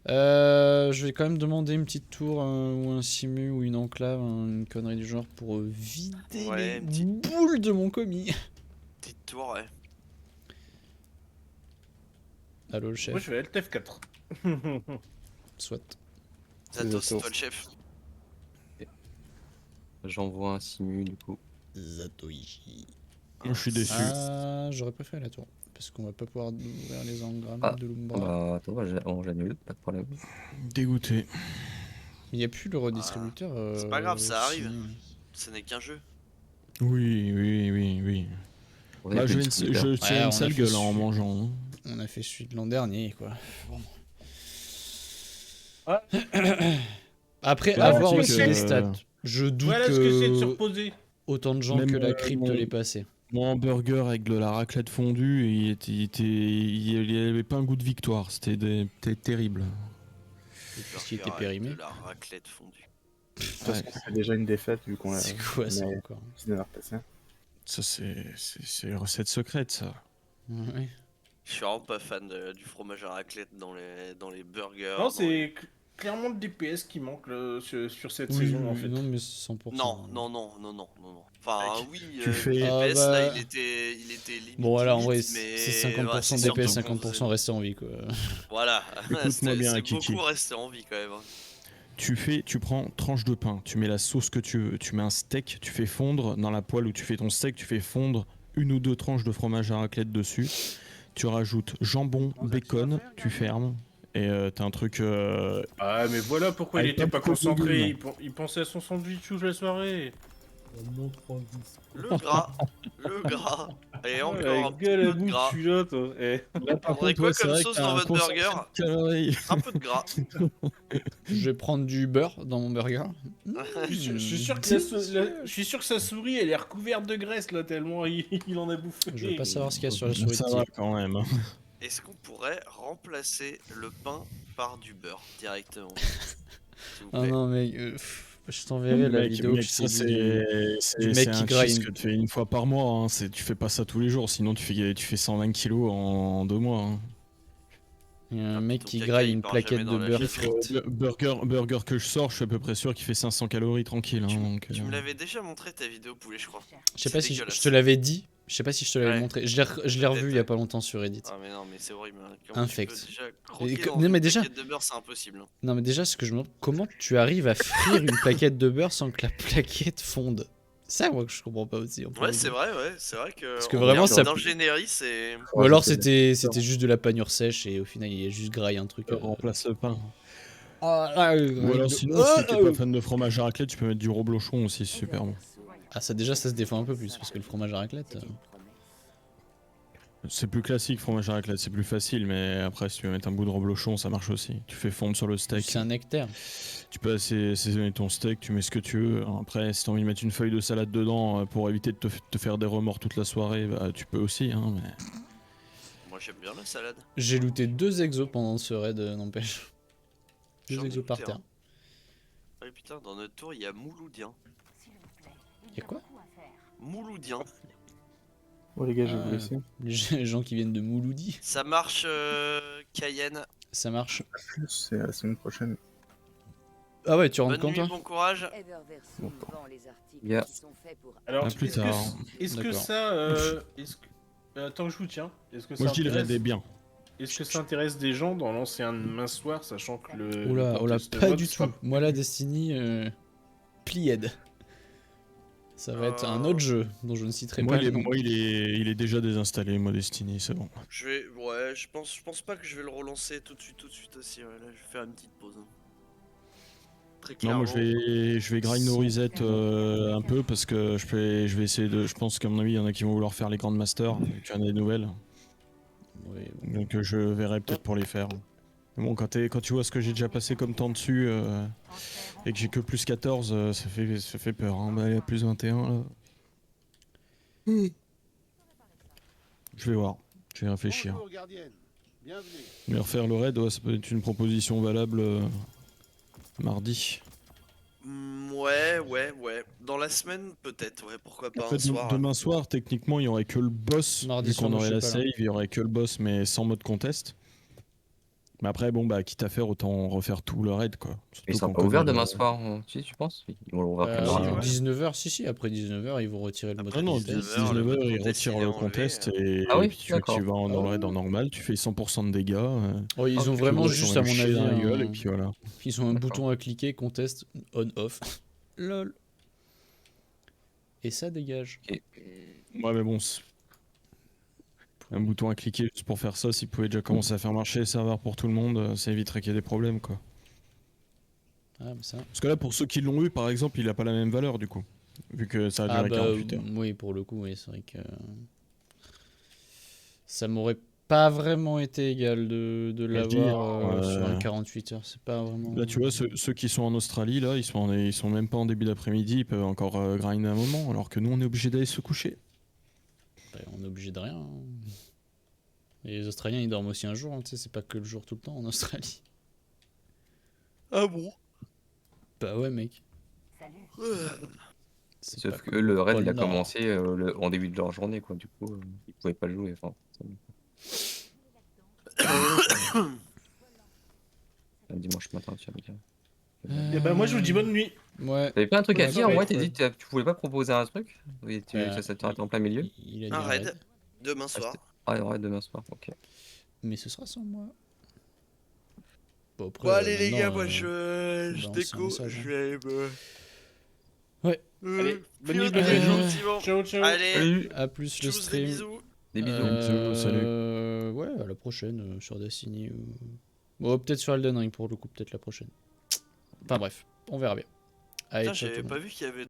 Je vais quand même demander une petite tour ou un simu ou une enclave, une connerie du genre pour vider Ouais, les une petite- boules de mon commis. Petite tour, ouais. Allô le chef, Moi je vais LTF4. soit. Zato, c'est Zato. toi le chef. J'envoie un simu du coup. Zatoichi. Moi, je suis déçu. Ah, j'aurais préféré la tour. Parce qu'on va pas pouvoir ouvrir les engrammes Ah, de l'Umbra. Bah attends, j'annule, pas de problème. Dégoûté. Il n'y a plus le redistributeur. C'est pas grave, ça aussi. arrive. Ce n'est qu'un jeu. Oui. Ouais, Bah, je je vais tiens on a une sale fait gueule en su- mangeant. hein. On a fait celui de l'an dernier, quoi. Bon. Ouais. Après, Voilà avoir ce que aussi c'est. les stats. Je doute Voilà ce que c'est de que surposer. autant de gens Même, que la crypte l'ait passé. Mon hamburger avec de la raclette fondue, il avait pas un goût de victoire. C'était terrible. Parce qu'il était Burger avec périmé. De la raclette fondue. De toute façon, c'est déjà une défaite vu qu'on a C'est quoi ça mais- encore? qui s'est repassé. Ça, c'est recette secrète, ça. Ouais. Je suis vraiment pas fan du fromage à raclette dans les burgers. Non, dans c'est les- clairement le DPS qui manque sur cette Oui, saison en oui, fait. non, mais 100%. Non. Enfin, Mec, oui, tu le fais- DPS Ah, là, bah. il était limite. Bon, voilà, en vrai, limite, mais c'est 50% c'est DPS, surtout 50% rester en vie, quoi. Voilà, Écoute-moi bien, c'est Kiki. beaucoup rester en vie quand même. hein. Tu prends tranche de pain, tu mets la sauce que tu veux, tu mets un steak, tu fais fondre dans la poêle où tu fais ton steak, tu fais fondre une ou deux tranches de fromage à raclette dessus. Tu rajoutes jambon, bacon, tu fermes et t'as un truc. Ah, mais voilà pourquoi il Avec était un pas peu de concentré. légumes. Il pensait à son sandwich toute la soirée. Le gras, et encore un petit gueule à peu de bout gras. de culotte. Eh. Là, par contre, quoi comme sauce dans votre burger Calories. Un peu de gras. Je vais prendre du beurre dans mon burger. Je suis sûr que je suis sûr que sa souris elle est recouverte de graisse là tellement il en a bouffé. Je veux pas savoir ce qu'il y a sur la souris de Ça va tir. quand même. hein. Est-ce qu'on pourrait remplacer le pain par du beurre directement s'il vous Ah plaît. non, mais Je t'enverrai la Mec, vidéo que je ça t'ai dit du c'est mec qui un cheese grind. que tu fais une fois par mois. Hein. Tu fais pas ça tous les jours, sinon tu fais 120 kilos en 2 mois. Hein. Il y a un Ah, mec ton qui caca, graille il une part plaquette jamais de dans la beurre chaise. frites. Burger que je sors, je suis à peu près sûr qu'il fait 500 calories tranquille. Hein, donc, Tu me l'avais déjà montré ta vidéo poulet, je crois. Je sais pas C'est si je dégueulasse. te l'avais dit. Je sais pas si je te l'avais Ouais. montré. Je l'ai revu Peut-être, il y a ouais. pas longtemps sur Reddit. Ah mais non, mais c'est horrible. Hein. Comment Infect. tu peux déjà croquer que- dans non, une mais déjà- plaquette de beurre, c'est impossible. Hein. Non mais déjà ce que je me demande, comment tu arrives à frire une plaquette de beurre sans que la plaquette fonde? Ça moi que je comprends pas aussi. Ouais, c'est vrai que. Parce que en vraiment, termes ça- d'ingénierie, c'est. Ou alors c'était juste de la panure sèche et au final il y a juste graille un truc. remplace le pain. Ou Ah, alors sinon, si t'es pas fan de fromage à raclette, tu peux mettre du reblochon aussi, c'est super bon. Ah ça déjà ça se défend un peu plus parce que le fromage à raclette. C'est plus classique, fromage à raclette, c'est plus facile, mais après, si tu veux mettre un bout de reblochon, ça marche aussi. Tu fais fondre sur le steak. C'est un nectar. Tu peux assaisonner ton steak, tu mets ce que tu veux. Après, si t'as envie de mettre une feuille de salade dedans pour éviter de te faire des remords toute la soirée, bah, tu peux aussi. Hein, mais... Moi j'aime bien la salade. J'ai looté 2 exos pendant ce raid n'empêche. 2 J'en ai exos par looté terre. Ah putain, dans notre tour, il y a Mouloudien. Y'a quoi? Mouloudien. Oh les gars, je vais vous Ah. laisser. Les gens qui viennent de Mouloudi. Ça marche, Cayenne. Ça marche. Plus, c'est la semaine prochaine. Ah ouais tu rentres Bonne quand nuit, toi? bon courage. Yeah. Alors, À plus est-ce tard. est-ce que D'accord. ça. Tant que je vous tiens, est-ce que ça Moi, je dis le raid intéresse... est bien. Est-ce que ça intéresse des gens d'en lancer un demain soir, sachant que le. Oula, le oula, contest pas mode du sera- tout. Moi la Destiny, plied. Ça va être un autre jeu dont je ne citerai Moi, pas le nom. il est déjà désinstallé, moi, Destiny, c'est bon. Ouais, je pense pas que je vais le relancer tout de suite aussi. Ouais, là, je vais faire une petite pause. Hein. Très Non, clairement. moi, je vais grind nos reset un peu parce que je vais essayer de. Je pense qu'à mon avis, il y en a qui vont vouloir faire les Grand Masters, tu en as des nouvelles. Oui, bon. Donc, je verrai peut-être pour les faire. Mais bon, quand tu vois ce que j'ai déjà passé comme temps dessus et que j'ai que plus 14, ça fait peur. Hein. Bah, il y a plus 21 là. Je vais voir, je vais réfléchir. Bonjour, gardienne. Bienvenue. Mais refaire le raid, ouais, ça peut être une proposition valable mardi. Ouais. Dans la semaine, peut-être, ouais, pourquoi pas En fait, un soir. demain soir, techniquement, il y aurait que le boss. Mardi Vu soir, qu'on moi, aurait je la suis pas là. save, il y aurait que le boss, mais sans mode contest. Mais après, bon, bah, quitte à faire, autant refaire tout le raid, quoi. Surtout Ils sont qu'on pas ouverts connaît demain le- soir, tu penses? Ils vont l'ouvrir Euh, plus tard. ouais. 19h, si, après 19h, ils vont retirer le mode Après, Non, non, contest. 19h, le mode 19h, il contest, retire il est le enlevé, contest et, Ah oui, et puis tu d'accord. vas dans le raid en normal, tu fais 100% de dégâts. Oh, ils Ok, ont vraiment ils juste, vont à lui mon chier avis, dans la gueule, un- et puis voilà. ils ont un D'accord. bouton à cliquer, contest, on-off. Lol. Et ça dégage. Ouais, mais bon, c'est un bouton à cliquer juste pour faire ça, s'ils pouvaient déjà commencer à faire marcher les serveurs pour tout le monde, ça éviterait qu'il y ait des problèmes, quoi. Ah, mais ça. Parce que là, pour ceux qui l'ont eu, par exemple, il a pas la même valeur, du coup. Vu que ça a Ah duré bah 48 heures. oui, pour le coup, oui, c'est vrai que ça m'aurait pas vraiment été égal de dis, l'avoir sur un ouais. 48 heures. C'est pas vraiment. Là, tu vois, ceux qui sont en Australie, là, ils sont même pas en début d'après-midi, ils peuvent encore grinder un moment, alors que nous, on est obligé d'aller se coucher. Bah, on est obligé de rien. Hein. Et les Australiens, ils dorment aussi un jour. Hein, tu sais, c'est pas que le jour tout le temps en Australie. Ah bon? Bah ouais, mec. C'est Sauf pas que le raid, Pôle il a Nord. commencé en début de leur journée, quoi. Du coup, ils pouvaient pas le jouer. Enfin, un dimanche matin, tu vas me dire. Et bah, moi, je vous dis bonne nuit. Ouais. T'avais pas un truc à Ouais, dire, ouais, ouais, t'as ouais. dit que tu pouvais pas proposer un truc? Oui, ça t'arrête en plein milieu? Il a dit Un un raid. raid. Demain soir. Ah, ouais, demain soir, ok. Mais ce sera sans moi. Bon, après, Bon, allez, les maintenant, gars, moi je balancer un déco. message, Je hein. vais aller me. Ouais. Allez, bonne nuit, piloter bonne nuit. gentiment. Ciao, ciao. Allez, À plus le tous des stream. bisous. Des bisous. Ouais, à la prochaine sur Destiny. Bon, peut-être sur Elden Ring pour le coup, peut-être la prochaine. Enfin bref, on verra bien. Allez, Putain, ciao tout j'avais le monde. pas vu qu'il y avait